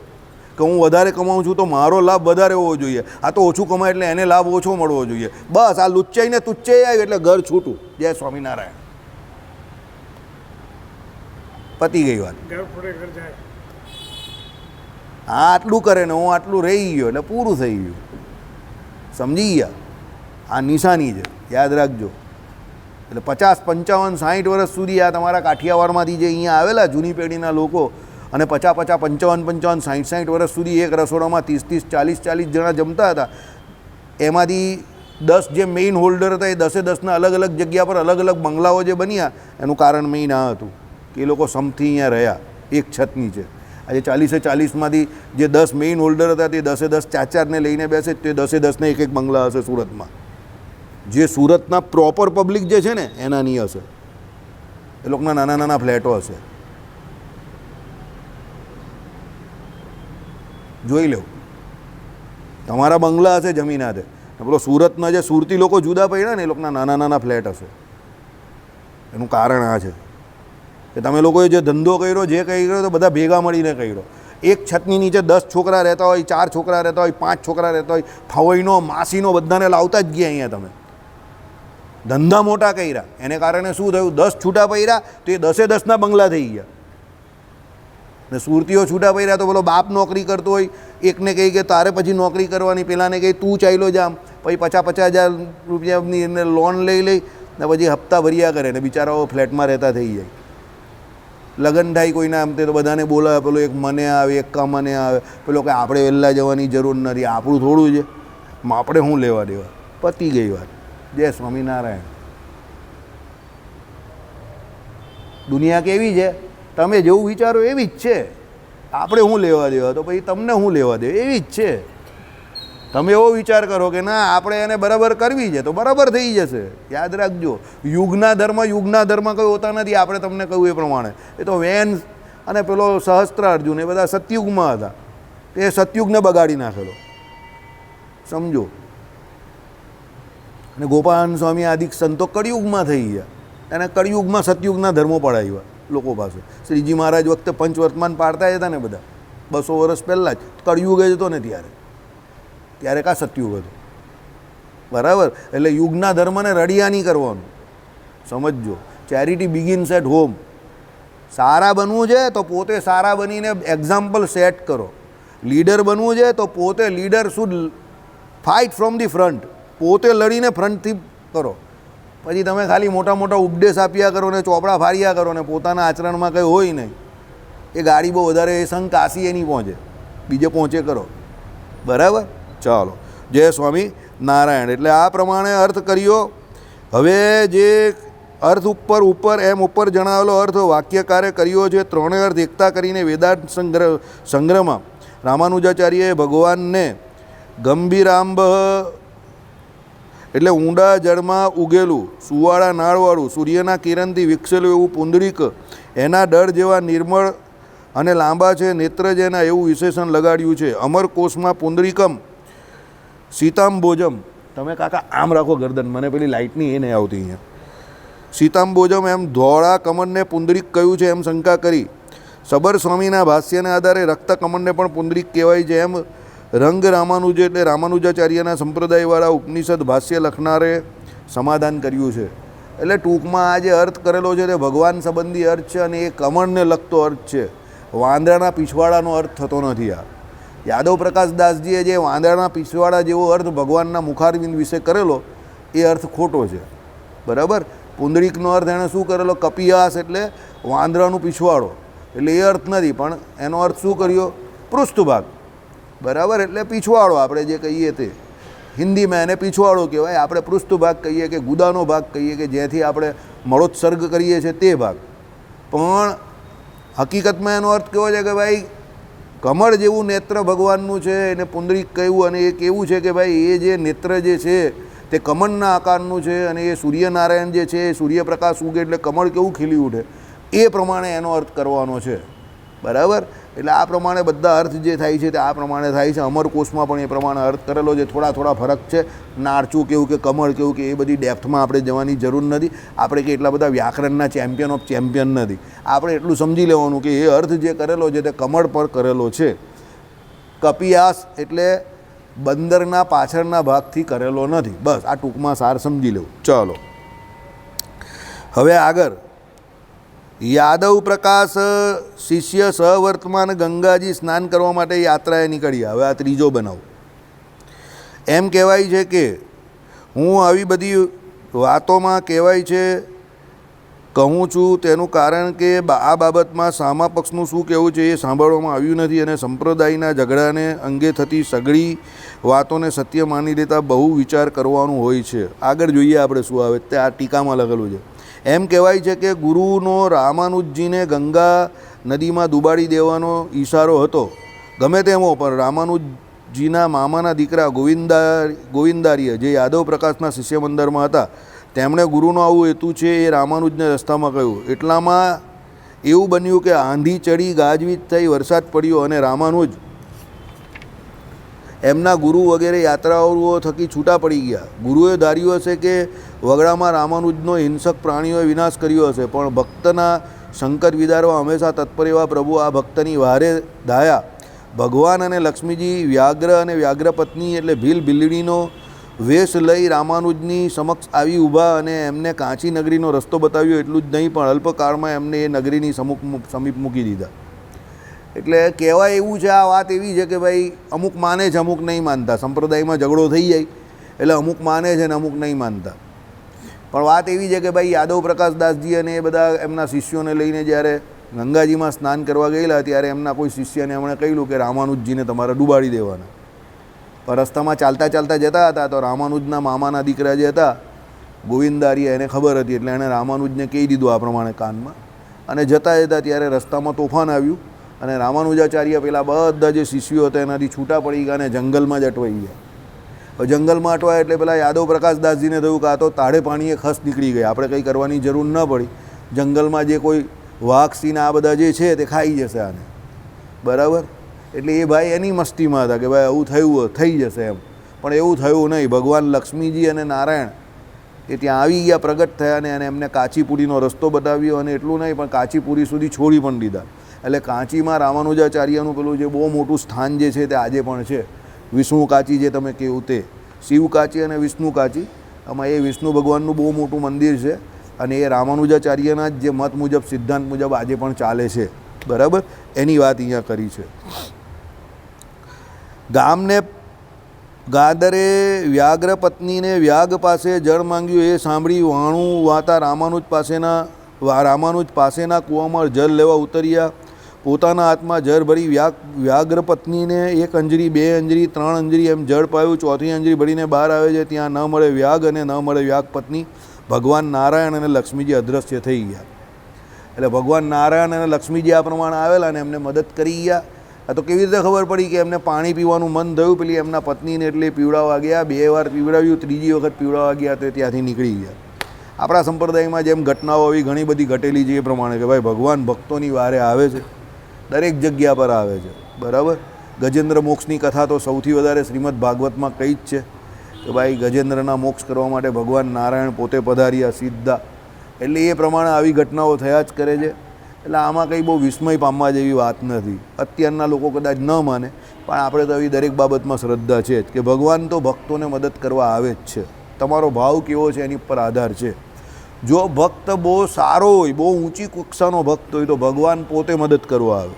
A: કે હું વધારે કમાઉં છું તો મારો લાભ વધારે હોવો જોઈએ, આ તો ઓછું કમાય એટલે એને લાભ ઓછો મળવો જોઈએ. બસ આ લુચ્ચાઈ ને તુચ્ચાઈ આવ્યું એટલે ઘર છૂટું. જય સ્વામિનારાયણ. પતી ગઈ વાત. હા, આટલું કરે ને હું આટલું રહી ગયો એટલે પૂરું થઈ ગયું. સમજી ગયા? આ નિશાની છે, યાદ રાખજો. એટલે 50, 55, 60 વર્ષ સુધી આ તમારા કાઠિયાવાડમાંથી જે અહીંયા આવેલા જૂની પેઢીના લોકો, અને 50, 55, 55, 60 વર્ષ સુધી એક રસોડામાં 30, 40 જણા જમતા હતા. એમાંથી 10 જે મેઇન હોલ્ડર હતા એ 10-10ના અલગ અલગ જગ્યા પર અલગ અલગ બંગલાઓ જે બન્યા, એનું કારણ મેઇન આ હતું કે એ લોકો સમથી અહીંયા રહ્યા એક છત નીચે. આજે 40-40માંથી જે 10 મેઇન હોલ્ડર હતા તે 10-10 4-4ને લઈને બેસે, તે 10-10ને એક બંગલા હશે સુરતમાં. જે સુરતના પ્રોપર પબ્લિક જે છે ને એના નહીં હશે, એ લોકોના નાના નાના ફ્લેટો હશે. જોઈ લો, તમારા બંગલા હશે જમીન હાથે, પેલો સુરતના જે સુરતી લોકો જુદા પડ્યા ને એ લોકોના નાના નાના ફ્લેટ હશે. એનું કારણ આ છે કે તમે લોકોએ જે ધંધો કર્યો, જે કર્યો તો બધા ભેગા મળીને કર્યો. એક છતની નીચે 10 છોકરા રહેતા હોય, 4 છોકરા રહેતા હોય, 5 છોકરા રહેતા હોય, ફવઈનો માસીનો બધાને લાવતા જ ગયા અહીંયા. તમે ધંધા મોટા કર્યા, એને કારણે શું થયું? 10 છૂટા પડ્યા તો એ 10-10ના બંગલા થઈ ગયા. ને સુરતીઓ છૂટા પડ્યા તો પેલો બાપ નોકરી કરતો હોય, એકને કહી કે તારે પછી નોકરી કરવાની, પેલાને કહી તું ચાલ્યો જામ, પછી 50-50 હજાર રૂપિયાની એને લોન લઈ ને પછી હપ્તા ભર્યા કરે ને બિચારાઓ ફ્લેટમાં રહેતા થઈ જાય. લગ્ન થાય કોઈના આમ તે તો બધાને બોલાવે, પેલો એક મને આવે, એક કા મને આવે, પેલો કે આપણે વહેલા જવાની જરૂર નથી, આપણું થોડું છે, આપણે શું લેવા દેવા. પતી ગઈ વાત. જય સ્વામિનારાયણ. દુનિયા કેવી છે, તમે જેવું વિચારો એવી જ છે. આપણે શું લેવા દેવા, તો પછી તમને શું લેવા દે, એવી જ છે. તમે એવો વિચાર કરો કે ના આપણે એને બરાબર કરવી છે તો બરાબર થઈ જશે. યાદ રાખજો, યુગના ધર્મ કંઈ હોતા નથી. આપણે તમને કહ્યું એ પ્રમાણે, એ તો વેન અને પેલો સહસ્ત્રાર્જુન એ બધા સતયુગમાં હતા, એ સતયુગને બગાડી નાખેલો, સમજો. અને ગોપાલ સ્વામી આદિક સંતો કળિયુગમાં થઈ ગયા, અને કળિયુગમાં સતયુગના ધર્મો પડાવ્યા લોકો પાસે. શ્રીજી મહારાજ વખતે પંચવર્તમાન પાડતા હતા ને બધા 200 વર્ષ પહેલાં જ. કળિયુગ જ હતો ને ત્યારે કા સતયુગ હતો, બરાબર. એટલે યુગના ધર્મને રડિયા નહીં કરવાનું, સમજજો. Charity begins at home. સારા બનવું છે તો પોતે સારા બનીને એક્ઝામ્પલ સેટ કરો. લીડર બનવું છે તો પોતે leader should fight from the front. પોતે લડીને ફ્રન્ટથી કરો. પછી તમે ખાલી મોટા મોટા ઉપદેશ આપ્યા કરો ને ચોપડા ફાડ્યા કરો ને પોતાના આચરણમાં કંઈ હોય નહીં. એ ગાડી બહુ વધારે એ સંઘ કાશીએ નહીં પહોંચે, બીજે પહોંચે કરો, બરાબર. ચાલો, જય સ્વામી નારાયણ. એટલે આ પ્રમાણે અર્થ કર્યો. હવે જે અર્થ ઉપર જણાવેલો અર્થ વાક્યકારે કર્યો છે. ત્રણેય અર્થ એકતા કરીને વેદાંત સંગ્રહમાં રામાનુજાચાર્યએ ભગવાનને ગંભીરાંબ એટલે ઊંડા જળમાં ઉગેલું, સુવાળા નાળવાળું, સૂર્યના કિરણથી વિકસેલું એવું પુંડરીક, એના દળ જેવા નિર્મળ અને લાંબા છે, નેત્ર જેના એવું વિશેષણ લગાડ્યું છે. અમરકોશમાં પુંડરીકમ સીતાંબોજમ. તમે કાકા આમ રાખો ગરદન, મને પેલી લાઇટની એ નહીં આવતી અહીંયા. સીતાંબોજમ એમ ધોળા કમળને પુંડરીક કહ્યું છે એમ શંકા કરી. સબર સ્વામીના ભાષ્યને આધારે રક્ત કમળને પણ પુંડરીક કહેવાય છે એમ રંગ રામાનુજ એટલે રામાનુજાચાર્યના સંપ્રદાયવાળા ઉપનિષદ ભાષ્ય લખનારે સમાધાન કર્યું છે. એટલે ટૂંકમાં આ જે અર્થ કરેલો છે તે ભગવાન સંબંધી અર્થ છે અને એ કમળને લગતો અર્થ છે. વાંદરાના પીછવાડાનો અર્થ થતો નથી. આ યાદવ પ્રકાશ દાસજીએ જે વાંદરાના પીછવાડા જેવો અર્થ ભગવાનના મુખારવિંદ વિશે કરેલો એ અર્થ ખોટો છે, બરાબર. પુંડરીકનો અર્થ એણે શું કરેલો, કપિયાસ એટલે વાંદરાનું પીછવાડો, એટલે એ અર્થ નથી. પણ એનો અર્થ શું કર્યો, પૃષ્ઠભાગ, બરાબર. એટલે પીછવાડો આપણે જે કહીએ તે હિન્દીમાં એને પીછવાડો કહેવાય. આપણે પૃષ્ઠભાગ કહીએ કે ગુદાનો ભાગ કહીએ કે જ્યાંથી આપણે મળોત્સર્ગ કરીએ છીએ તે ભાગ. પણ હકીકતમાં એનો અર્થ કેવો છે કે ભાઈ કમળ જેવું નેત્ર ભગવાનનું છે એને પુંડરીક કહ્યું. અને એ કેવું છે કે ભાઈ એ જે નેત્ર જે છે તે કમળના આકારનું છે અને એ સૂર્યનારાયણ જે છે એ સૂર્યપ્રકાશ ઉગે એટલે કમળ કેવું ખીલી ઉઠે એ પ્રમાણે એનો અર્થ કરવાનો છે, બરાબર. એટલે આ પ્રમાણે બધા અર્થ જે થાય છે તે આ પ્રમાણે થાય છે. અમરકોશમાં પણ એ પ્રમાણે અર્થ કરેલો છે. થોડા ફરક છે. નારચું કેવું કે કમળ કેવું કે એ બધી ડેપ્થમાં આપણે જવાની જરૂર નથી. આપણે કે એટલા બધા વ્યાકરણના ચેમ્પિયન ઓફ ચેમ્પિયન નથી. આપણે એટલું સમજી લેવાનું કે એ અર્થ જે કરેલો છે તે કમળ પર કરેલો છે. કપિયાસ એટલે બંદરના પાછળના ભાગથી કરેલો નથી. બસ આ ટૂંકમાં સાર સમજી લેવું. ચાલો હવે આગળ. યાદવ પ્રકાશ શિષ્ય સહવર્તમાન ગંગાજી સ્નાન કરવા માટે યાત્રાએ નીકળ્યા. હવે આ ત્રીજો બનાવ. એમ કહેવાય છે કે હું આવી બધી વાતોમાં કહેવાય છે કહું છું તેનું કારણ કે આ બાબતમાં સામા પક્ષનું શું કહેવું છે એ સાંભળવામાં આવ્યું નથી અને સંપ્રદાયના ઝઘડાને અંગે થતી સઘળી વાતોને સત્ય માની લેતા બહુ વિચાર કરવાનું હોય છે. આગળ જોઈએ આપણે શું આવે તે આ ટીકામાં લખેલું છે. એમ કહેવાય છે કે ગુરુનો રામાનુજજીને ગંગા નદીમાં ડૂબાડી દેવાનો ઈશારો હતો. ગમે તેમ હો, પણ રામાનુજજીના મામાના દીકરા ગોવિંદારીય જે યાદવ પ્રકાશના શિષ્ય મંદિરમાં હતા તેમણે ગુરુનો આવું હેતુ છે એ રામાનુજને રસ્તામાં કહ્યું. એટલામાં એવું બન્યું કે આંધી ચડી, ગાજવીજ થઈ, વરસાદ પડ્યો અને રામાનુજ એમના ગુરુ વગેરે યાત્રાળુઓ થકી છૂટા પડી ગયા. ગુરુએ ધાર્યું હશે કે વગડામાં રામાનુજનો હિંસક પ્રાણીઓએ વિનાશ કર્યો હશે, પણ ભક્તના સંકટ વિદારવા હંમેશા તત્પર એવા પ્રભુ આ ભક્તની વહારે ધાયા. ભગવાન અને લક્ષ્મીજી વ્યાઘ્ર અને વ્યાઘ્રપત્ની એટલે ભીલ ભીલડીનો વેશ લઈ રામાનુજની સમક્ષ આવી ઊભા અને એમને કાંચી નગરીનો રસ્તો બતાવ્યો. એટલું જ નહીં પણ અલ્પકાળમાં એમને એ નગરીની સમીપ મૂકી દીધા. એટલે કહેવાય એવું છે, આ વાત એવી છે કે ભાઈ અમુક માને છે, અમુક નહીં માનતા. સંપ્રદાયમાં ઝઘડો થઈ જાય એટલે અમુક માને છે ને અમુક નહીં માનતા. પણ વાત એવી છે કે ભાઈ યાદવ પ્રકાશદાસજી અને એ બધા એમના શિષ્યોને લઈને જ્યારે ગંગાજીમાં સ્નાન કરવા ગયેલા ત્યારે એમના કોઈ શિષ્યને એમણે કહ્યું કે રામાનુજજીને તમારે ડૂબાડી દેવાના. પણ રસ્તામાં ચાલતા ચાલતા જતા હતા તો રામાનુજના મામાના દીકરા જે હતા ગોવિંદારિયા, એને ખબર હતી એટલે એણે રામાનુજને કહી દીધું આ પ્રમાણે કાનમાં. અને જતા જતા ત્યારે રસ્તામાં તોફાન આવ્યું અને રામાનુજાચાર્ય પેલા બધા જે શિષ્યો હતા એનાથી છૂટા પડી ગયા અને જંગલમાં જ અટવાઈ ગયા. જંગલમાં અટવાય એટલે પેલા યાદવ પ્રકાશદાસજીને થયું કે આ તો તાળે પાણીએ ખસ નીકળી ગઈ, આપણે કંઈ કરવાની જરૂર ન પડી. જંગલમાં જે કોઈ વાઘ સિંહ આ બધા જે છે તે ખાઈ જશે આને, બરાબર. એટલે એ ભાઈ એની મસ્તીમાં હતા કે ભાઈ આવું થયું થઈ જશે એમ. પણ એવું થયું નહીં. ભગવાન લક્ષ્મીજી અને નારાયણ એ ત્યાં આવી ગયા, પ્રગટ થયા ને એમને કાચીપુરીનો રસ્તો બતાવ્યો. અને એટલું નહીં પણ કાચીપુરી સુધી છોડી પણ દીધા. એટલે કાંચીમાં રામાનુજાચાર્યનું પેલું જે બહુ મોટું સ્થાન જે છે તે આજે પણ છે. વિષ્ણુ કાચી જે તમે કહ્યું તે, શિવ કાચી અને વિષ્ણુ કાચી, આમાં એ વિષ્ણુ ભગવાનનું બહુ મોટું મંદિર છે. અને એ રામાનુજાચાર્યના જ જે મત મુજબ, સિદ્ધાંત મુજબ આજે પણ ચાલે છે, બરાબર. એની વાત અહીંયા કરી છે. ગામને ગાદરે વ્યાઘ્ર પત્નીને વ્યાગ પાસે જળ માંગ્યું એ સાંભળી વાણું વાતા રામાનુજ પાસેના કૂવામાં જળ લેવા ઉતર્યા. પોતાના હાથમાં જળ ભરી વ્યાઘ્ર પત્નીને 1 અંજરી 2 અંજરી 3 અંજરી એમ જળ પાયું. 4થી અંજરી ભરીને બહાર આવે છે. ત્યાં ન મળે વ્યાગ અને ન મળે વ્યાગ પત્ની. ભગવાન નારાયણ અને લક્ષ્મીજી અદૃશ્ય થઈ ગયા. એટલે ભગવાન નારાયણ અને લક્ષ્મીજી આ પ્રમાણે આવેલા અને એમને મદદ કરી ગયા. આ તો કેવી રીતે ખબર પડી કે એમને પાણી પીવાનું મન થયું? પેલી એમના પત્નીને એટલે પીવડાવવા ગયા, 2 વાર પીવડાવ્યું, 3જી વખત પીવડાવવા ગયા તો ત્યાંથી નીકળી ગયા. આપણા સંપ્રદાયમાં જેમ ઘટનાઓ આવી ઘણી બધી ઘટેલી છે એ પ્રમાણે કે ભાઈ ભગવાન ભક્તોની વારે આવે છે, દરેક જગ્યા પર આવે છે, બરાબર. ગજેન્દ્ર મોક્ષની કથા તો સૌથી વધારે શ્રીમદ ભાગવતમાં કઈ જ છે કે ભાઈ ગજેન્દ્રના મોક્ષ કરવા માટે ભગવાન નારાયણ પોતે પધાર્યા સીધા. એટલે એ પ્રમાણે આવી ઘટનાઓ થયા જ કરે છે. એટલે આમાં કંઈ બહુ વિસ્મય પામવા જેવી વાત નથી. અત્યારના લોકો કદાચ ન માને પણ આપણે તો આવી દરેક બાબતમાં શ્રદ્ધા છે જ કે ભગવાન તો ભક્તોને મદદ કરવા આવે જ છે. તમારો ભાવ કેવો છે એની પર આધાર છે. જો ભક્ત બહુ સારો હોય, બહુ ઊંચી કક્ષાનો ભક્ત હોય તો ભગવાન પોતે મદદ કરવા આવે.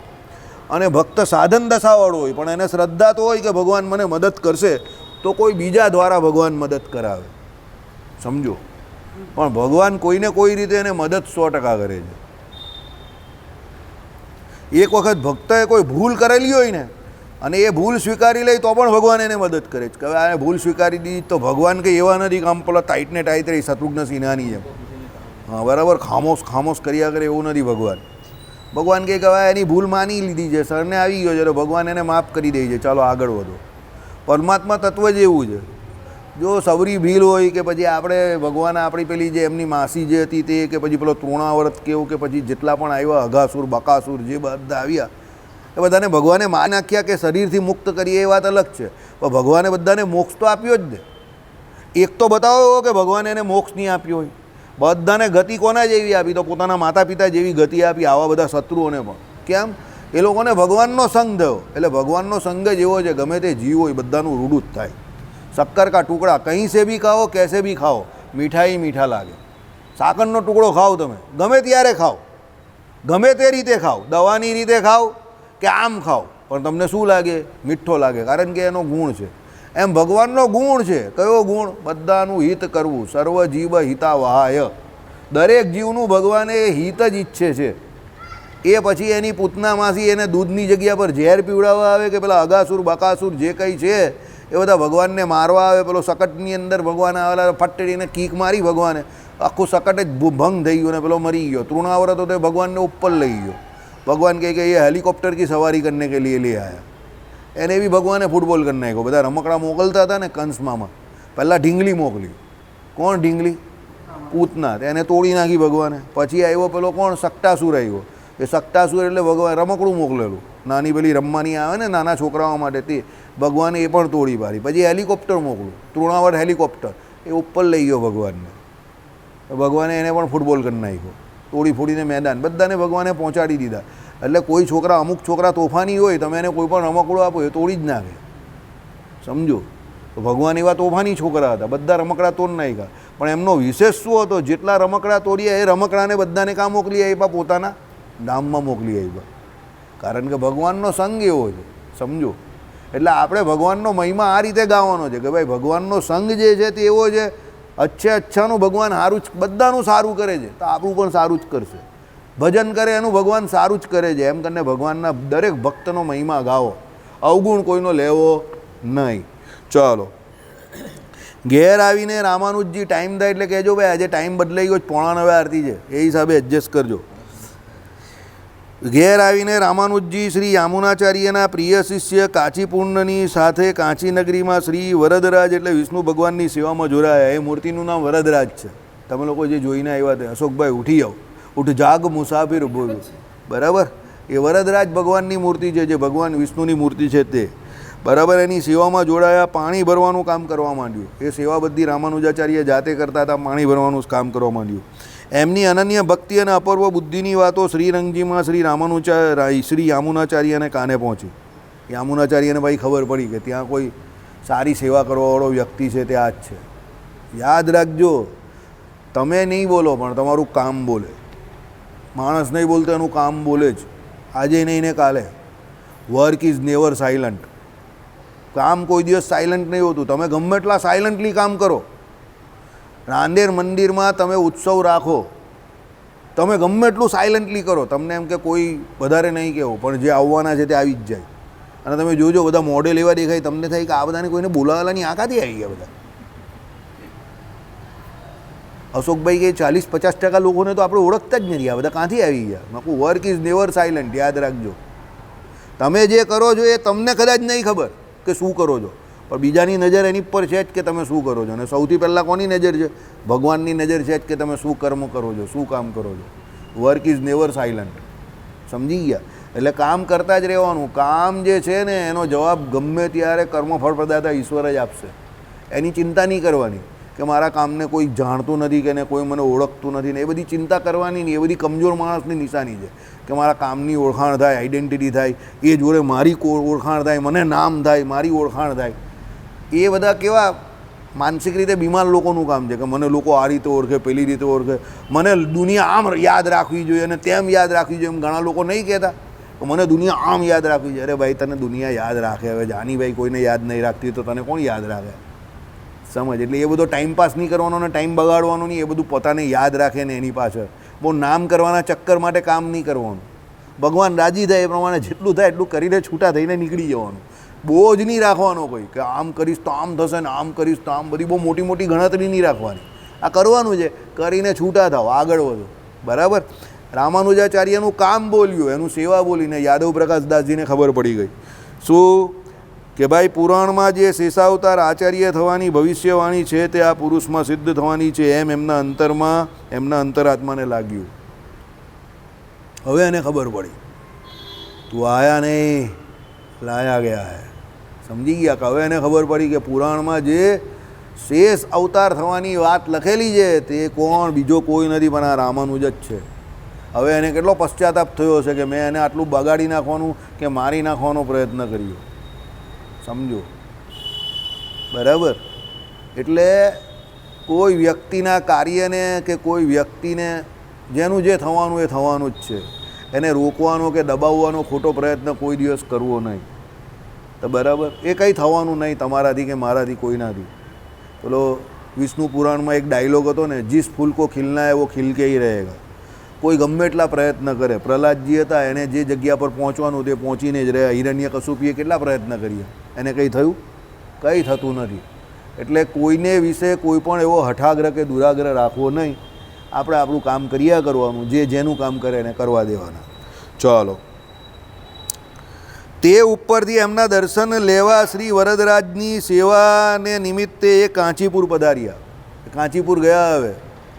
A: અને ભક્ત સાધન દશાવાળો હોય પણ એને શ્રદ્ધા તો હોય કે ભગવાન મને મદદ કરશે તો કોઈ બીજા દ્વારા ભગવાન મદદ કરાવે, સમજો. પણ ભગવાન કોઈને કોઈ રીતે એને મદદ 100% કરે છે. એક વખત ભક્તએ કોઈ ભૂલ કરેલી હોય ને અને એ ભૂલ સ્વીકારી લે તો પણ ભગવાન એને મદદ કરે છે. કે આ ભૂલ સ્વીકારી દીધી તો ભગવાન કંઈ એવા નથી કે આમ પેલા ટાઈટને ટાઈટ રહી શત્રુઘ્ન સિન્હાની જેમ, હા બરાબર, ખામોશ કર્યા કરે એવું નથી ભગવાન. ભગવાન કહે કે હવે એની ભૂલ માની લીધી છે, સરને આવી ગયો છે તો ભગવાન એને માફ કરી દે છે, ચાલો આગળ વધો. પરમાત્મા તત્વ જ એવું છે. જો સવરી ભીલ હોય કે પછી આપણે ભગવાન આપણી પેલી જે એમની માસી જે હતી તે કે પછી પેલો તૃણાવર્ત કેવું કે પછી જેટલા પણ આવ્યા અઘાસુર બકાસુર જે બધા આવ્યા એ બધાને ભગવાને માન નાખ્યા કે શરીરથી મુક્ત કરીએ એ વાત અલગ છે. પણ ભગવાને બધાને મોક્ષ તો આપ્યો જ ને. એક તો બતાવો કે ભગવાને એને મોક્ષ નહીં આપ્યો હોય. બધાને ગતિ કોના જેવી આપી? તો પોતાના માતા પિતા જેવી ગતિ આપી આવા બધા શત્રુઓને પણ. કેમ? એ લોકોને ભગવાનનો સંગ થયો. એટલે ભગવાનનો સંગ જ એવો છે ગમે તે જીવ હોય બધાનું રૂડું જ થાય. શક્કર કા ટુકડા કहीं से भी ખાઓ, कैसे भी ખાઓ, મીઠાઈ મીઠા લાગે. સાકરનો ટુકડો ખાઓ તમે ગમે ત્યારે ખાઓ, ગમે તે રીતે ખાઓ, દવાની રીતે ખાઓ કે આમ ખાઓ, પણ તમને શું લાગે? મીઠો લાગે, કારણ કે એનો ગુણ છે. એમ ભગવાનનો ગુણ છે. કયો ગુણ? બધાનું હિત કરવું. સર્વ જીવ હિતાવહાય. દરેક જીવનું ભગવાને હિત જ ઈચ્છે છે. એ પછી એની પૂતના માસી એને દૂધની જગ્યા પર ઝેર પીવડાવવા આવે કે પેલા અગાસુર બકાસુર જે કંઈ છે એ બધા ભગવાનને મારવા આવે. પેલો સકટની અંદર ભગવાન આવેલા ફટડીને કીક મારી ભગવાને, આખું સકટ જ ભંગ થઈ ગયું ને પેલો મરી ગયો. તૃણાવર્ત તો તે ભગવાનને ઉપર લઈ ગયો. ભગવાન કહે કે એ હેલિકોપ્ટર કી સવારી કરને કે લીએ લે આયા. એને બી ભગવાને ફૂટબોલ કરી નાખ્યો. બધા રમકડા મોકલતા હતા ને કંસમામાં, પહેલાં ઢીંગલી મોકલી. કોણ ઢીંગલી? પૂતના. એને તોડી નાખી ભગવાને. પછી આવ્યો પેલો કોણ? સક્ટાસુર આવ્યો. એ સક્ટાસુર એટલે ભગવાન રમકડું મોકલેલું, નાની પેલી રમવાની આવે ને નાના છોકરાઓ માટે, તે ભગવાને એ પણ તોડી પાડી. પછી હેલિકોપ્ટર મોકલું, તૃણાવર્ત હેલિકોપ્ટર, એ ઉપર લઈ ગયો ભગવાનને. ભગવાને એને પણ ફૂટબોલ કરી નાખ્યો, તોડી ફોડીને મેદાન બધાને ભગવાને પહોંચાડી દીધા. એટલે કોઈ છોકરા, અમુક છોકરા તોફાની હોય, તમે એને કોઈ પણ રમકડું આપો એ તોડી જ નાખે, સમજો. તો ભગવાન એવા તોફાની છોકરા હતા, બધા રમકડા તોડ નાખ્યા. પણ એમનો વિશેષ શું હતો? જેટલા રમકડા તોડ્યા એ રમકડાને બધાને કાં મોકલી આપ્યા? પોતાના ધામમાં મોકલી આપ્યા. કારણ કે ભગવાનનો સંગ એવો છે, સમજો. એટલે આપણે ભગવાનનો મહિમા આ રીતે ગાવાનો છે કે ભાઈ ભગવાનનો સંગ જે છે તે એવો છે, અચ્છાનું ભગવાન સારું જ બધાનું સારું કરે છે, તો આપણું પણ સારું જ કરશે. ભજન કરે એનું ભગવાન સારું જ કરે છે, એમ કરીને ભગવાનના દરેક ભક્તનો મહિમા ગાવો, અવગુણ કોઈનો લેવો નહીં. ચાલો, ઘેર આવીને રામાનુજજી ટાઈમ થાય એટલે કહેજો ભાઈ આજે ટાઈમ બદલાઈ ગયો, 8:45 આરતી છે, એ હિસાબે એડજસ્ટ કરજો. ઘેર આવીને રામાનુજજી શ્રી યામુનાચાર્યના પ્રિય શિષ્ય કાંચીપૂર્ણની સાથે કાંચી નગરીમાં શ્રી વરદરાજ એટલે વિષ્ણુ ભગવાનની સેવામાં જોડાયા. એ મૂર્તિનું નામ વરદરાજ છે. તમે લોકો જે જોઈને આવ્યા તે અશોકભાઈ ઉઠી જાઓ, ઉઠ જાગ મુસાફિર બોલો, બરાબર. એ વરદરાજ ભગવાનની મૂર્તિ છે, જે ભગવાન વિષ્ણુની મૂર્તિ છે તે, બરાબર. એની સેવામાં જોડાયા, પાણી ભરવાનું કામ કરવા માંડ્યું. એ સેવા બધી રામાનુજાચાર્ય જાતે કરતા હતા, પાણી ભરવાનું કામ કરવા માંડ્યું. એમની અનન્ય ભક્તિ અને અપૂર્વ બુદ્ધિની વાતો શ્રીરંગજીમાં શ્રી યામુનાચાર્યને કાને પહોંચી. યામુનાચાર્યને ભાઈ ખબર પડી કે ત્યાં કોઈ સારી સેવા કરવાવાળો વ્યક્તિ છે, તે આ જ છે. યાદ રાખજો, તમે નહીં બોલો પણ તમારું કામ બોલે. માણસ નહીં બોલતો, એનું કામ બોલે જ. આજે નહીં ને કાલે. Work is never silent. કામ કોઈ દિવસ સાયલન્ટ નહીં હોતું. તમે ગમે એટલા સાયલન્ટલી કામ કરો, રાંદેર મંદિરમાં તમે ઉત્સવ રાખો, તમે ગમે એટલું સાયલન્ટલી કરો, તમને એમ કે કોઈ વધારે નહીં કહેવું, પણ જે આવવાના છે તે આવી જ જાય. અને તમે જોજો બધા મોડેલ એવા દેખાય, તમને થાય કે આ બધાને કોઈને બોલાવેલાની આ કાંથી આવી ગયા બધા. અશોકભાઈ કે 40-50% લોકોને તો આપણે ઓળખતા જ નથી, આ બધા ક્યાંથી આવી ગયા. મેં વર્ક ઇઝ નેવર સાયલન્ટ. યાદ રાખજો, તમે જે કરો છો એ તમને કદાચ નહીં ખબર કે શું કરો છો, પણ બીજાની નજર એની પર છે જ કે તમે શું કરો છો. અને સૌથી પહેલાં કોની નજર છે? ભગવાનની નજર છે જ કે તમે શું કર્મ કરો છો, શું કામ કરો છો. Work is never silent. સમજી ગયા? એટલે કામ કરતા જ રહેવાનું. કામ જે છે ને એનો જવાબ ગમે ત્યારે કર્મફળ પ્રદાતા ઈશ્વર જ આપશે. એની ચિંતા નહીં કરવાની કે મારા કામને કોઈ જાણતું નથી કે ને કોઈ મને ઓળખતું નથી ને એ બધી ચિંતા કરવાની નહીં. એ બધી કમજોર માણસની નિશાની છે કે મારા કામની ઓળખાણ થાય, આઈડેન્ટિટી થાય, એ જોડે મારી ઓળખાણ થાય, મને નામ થાય, મારી ઓળખાણ થાય. એ બધા કેવા માનસિક રીતે બીમાર લોકોનું કામ છે કે મને લોકો આ રીતે ઓળખે, પેલી રીતે ઓળખે, મને દુનિયા આમ યાદ રાખવી જોઈએ અને તેમ યાદ રાખવી જોઈએ. એમ ઘણા લોકો નહીં કહેતા કે મને દુનિયા આમ યાદ રાખવી જોઈએ. અરે ભાઈ, તને દુનિયા યાદ રાખે. હવે જાની ભાઈ કોઈને યાદ નહીં રાખતી તો તને કોણ યાદ રાખે? સમજ? એટલે એ બધો ટાઈમ પાસ નહીં કરવાનો ને ટાઈમ બગાડવાનો નહીં. એ બધું પોતાને યાદ રાખે ને એની પાછળ બહુ નામ કરવાના ચક્કર માટે કામ નહીં કરવાનું. ભગવાન રાજી થાય એ પ્રમાણે જેટલું થાય એટલું કરીને છૂટા થઈને નીકળી જવાનું. બોજ નહીં રાખવાનો કોઈ કે આમ કરીશ તો આમ થશે ને આમ કરીશ તો આમ. બધી બહુ મોટી મોટી ગણતરી નહીં રાખવાની. આ કરવાનું છે, કરીને છૂટા થાવ, આગળ વધો. બરાબર. રામાનુજાચાર્યનું કામ બોલ્યું, એનું સેવા બોલીને યાદવ પ્રકાશદાસજીને ખબર પડી ગઈ. શું કે ભાઈ પુરાણમાં જે શેષાવતાર આચાર્ય થવાની ભવિષ્યવાણી છે તે આ પુરુષમાં સિદ્ધ થવાની છે, એમ એમના અંતરમાં, એમના અંતરાત્માને લાગ્યું. હવે એને ખબર પડી, તું આયા નહીં, લાયા ગયા હે. સમજી ગયા કે હવે એને ખબર પડી કે પુરાણમાં જે શેષ અવતાર થવાની વાત લખેલી છે તે કોણ, બીજો કોઈ નથી પણ આ રામાનુજ જ છે. હવે એને કેટલો પશ્ચાતાપ થયો છે કે મેં એને આટલું બગાડી નાખવાનું કે મારી નાખવાનો પ્રયત્ન કર્યો. સમજો? બરાબર. એટલે કોઈ વ્યક્તિના કાર્યને કે કોઈ વ્યક્તિને જેનું જે થવાનું એ થવાનું જ છે. એને રોકવાનો કે દબાવવાનો ખોટો પ્રયત્ન કોઈ દિવસ કરવો નહીં. તો બરાબર, એ કંઈ થવાનું નહીં તમારાથી કે મારાથી, કોઈનાથી. પેલો વિષ્ણુ પુરાણમાં એક ડાયલોગ હતો ને, જીસ ફૂલ કો ખીલના હે વો ખીલ કે હી રહેગા. કોઈ ગમે એટલા પ્રયત્ન કરે. પ્રહલાદજી હતા, એને જે જગ્યા પર પહોંચવાનું તે પહોંચીને જ રહ્યા. હિરણ્યકશુપુએ કેટલા પ્રયત્ન કર્યા, એને કંઈ થયું? કંઈ થતું નથી. એટલે કોઈને વિશે કોઈ પણ એવો હઠાગ્રહ કે દુરાગ્રહ રાખવો નહીં. આપણે આપણું કામ કર્યા કરવાનું, જે જેનું કામ કરે એને કરવા દેવાના. ચાલો, તે ઉપરથી એમના દર્શન લેવા શ્રી વરદરાજની સેવાને નિમિત્તે એ કાંચીપુર પધાર્યા. કાંચીપુર ગયા હવે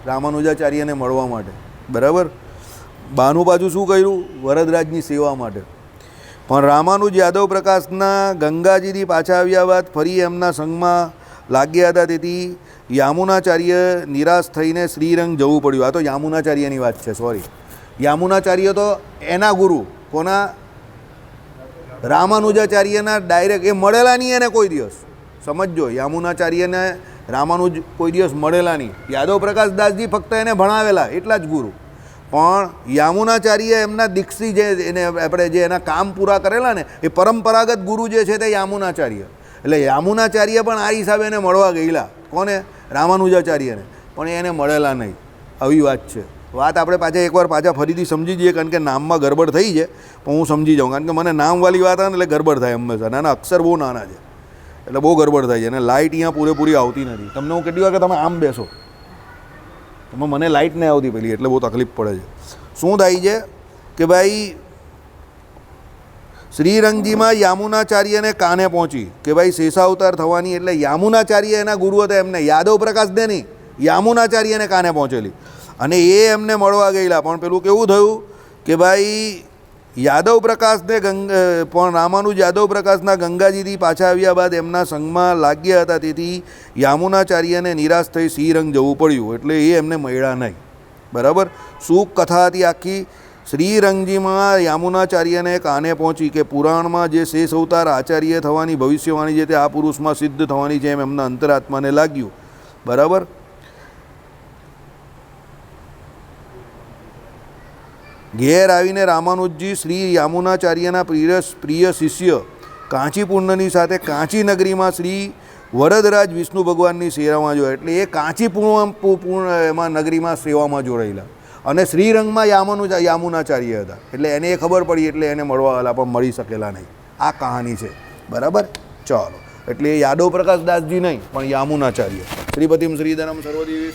A: રામાનુજાચાર્યને મળવા માટે. બરાબર. બાનું બાજુ શું કર્યું? વરદરાજની સેવા માટે. પણ રામાનુજ યાદવ પ્રકાશના ગંગાજીથી પાછા આવ્યા બાદ ફરી એમના સંગમાં લાગ્યા હતા. તેથી યામુનાચાર્ય નિરાશ થઈને શ્રીરંગ જવું પડ્યું. આ તો યામુનાચાર્યની વાત છે, સોરી. યામુનાચાર્ય તો એના ગુરુ, કોના? રામાનુજાચાર્યના ડાયરેક્ટ. એ મળેલા નહીં એને કોઈ દિવસ. સમજજો, યામુનાચાર્યને રામાનુજ કોઈ દિવસ મળેલા નહીં. યાદવ પ્રકાશદાસજી ફક્ત એને ભણાવેલા, એટલા જ ગુરુ. પણ યામુનાચાર્ય એમના દીક્ષી જે એને આપણે જે એના કામ પૂરા કરેલા ને એ પરંપરાગત ગુરુ જે છે તે યામુનાચાર્ય. એટલે યામુનાચાર્ય પણ આ હિસાબે એને મળવા ગયેલા. કોને? રામાનુજાચાર્યને, પણ એને મળેલા નહીં. આવી વાત છે. વાત આપણે પાછા ફરીથી સમજી જઈએ, કારણ કે નામમાં ગરબડ થઈ છે, પણ હું સમજી જાઉં, કારણ કે મને નામવાળી વાત આવે ને એટલે ગરબડ થાય હંમેશા. નાના અક્ષર બહુ નાના છે એટલે બહુ ગરબડ થાય છે, અને લાઇટ અહીંયા પૂરેપૂરી આવતી નથી. તમને હું કેટલી વાર કે તમે આમ બેસો, તમે મને લાઇટ નહીં આવતી પેલી, એટલે બહુ તકલીફ પડે છે. શું થાય છે કે ભાઈ શ્રીરંગજીમાં યામુનાચાર્યને કાને પહોંચી કે ભાઈ શેષાવતાર થવાની, એટલે યામુનાચાર્ય એના ગુરુ હતા, એમને યાદવ પ્રકાશને નહીં, યામુનાચાર્યને કાને પહોંચેલી, અને એ એમને મળવા ગયેલા. પણ પેલું કેવું થયું કે ભાઈ યાદવ પ્રકાશને પણ રામાનુજ યાદવ પ્રકાશના ગંગાજીથી પાછા આવ્યા બાદ એમના સંગમાં લાગ્યા હતા, તેથી યામુનાચાર્યને નિરાશ થઈ શ્રીરંગ જવું પડ્યું, એટલે એ એમને મળ્યા નહીં. બરાબર. શું કથા હતી આખી? શ્રીરંગજીમાં યામુનાચાર્યને કાને પહોંચી કે પુરાણમાં જે શેષ અવતાર આચાર્ય થવાની ભવિષ્યવાણી છે તે આ પુરુષમાં સિદ્ધ થવાની છે એમ એમના અંતરાત્માને લાગ્યું. બરાબર. ઘેર આવીને રામાનુજજી શ્રી યામુનાચાર્યના પ્રિય શિષ્ય કાંચીપૂર્ણની સાથે કાંચી નગરીમાં શ્રી વરદરાજ વિષ્ણુ ભગવાનની સેવામાં જોયા. એટલે એ કાંચીપૂર્ણ એમાં નગરીમાં સેવામાં જોડાયેલા, અને શ્રીરંગમાં યામુનાચાર્ય હતા, એટલે એને એ ખબર પડી, એટલે એને મળવા આવેલા, પણ મળી શકેલા નહીં. આ કહાની છે. બરાબર. ચાલો, એટલે યાદવ પ્રકાશ દાસજી નહીં, પણ યામુનાચાર્ય. શ્રીપતિમ શ્રીધરમ સર્વદેવી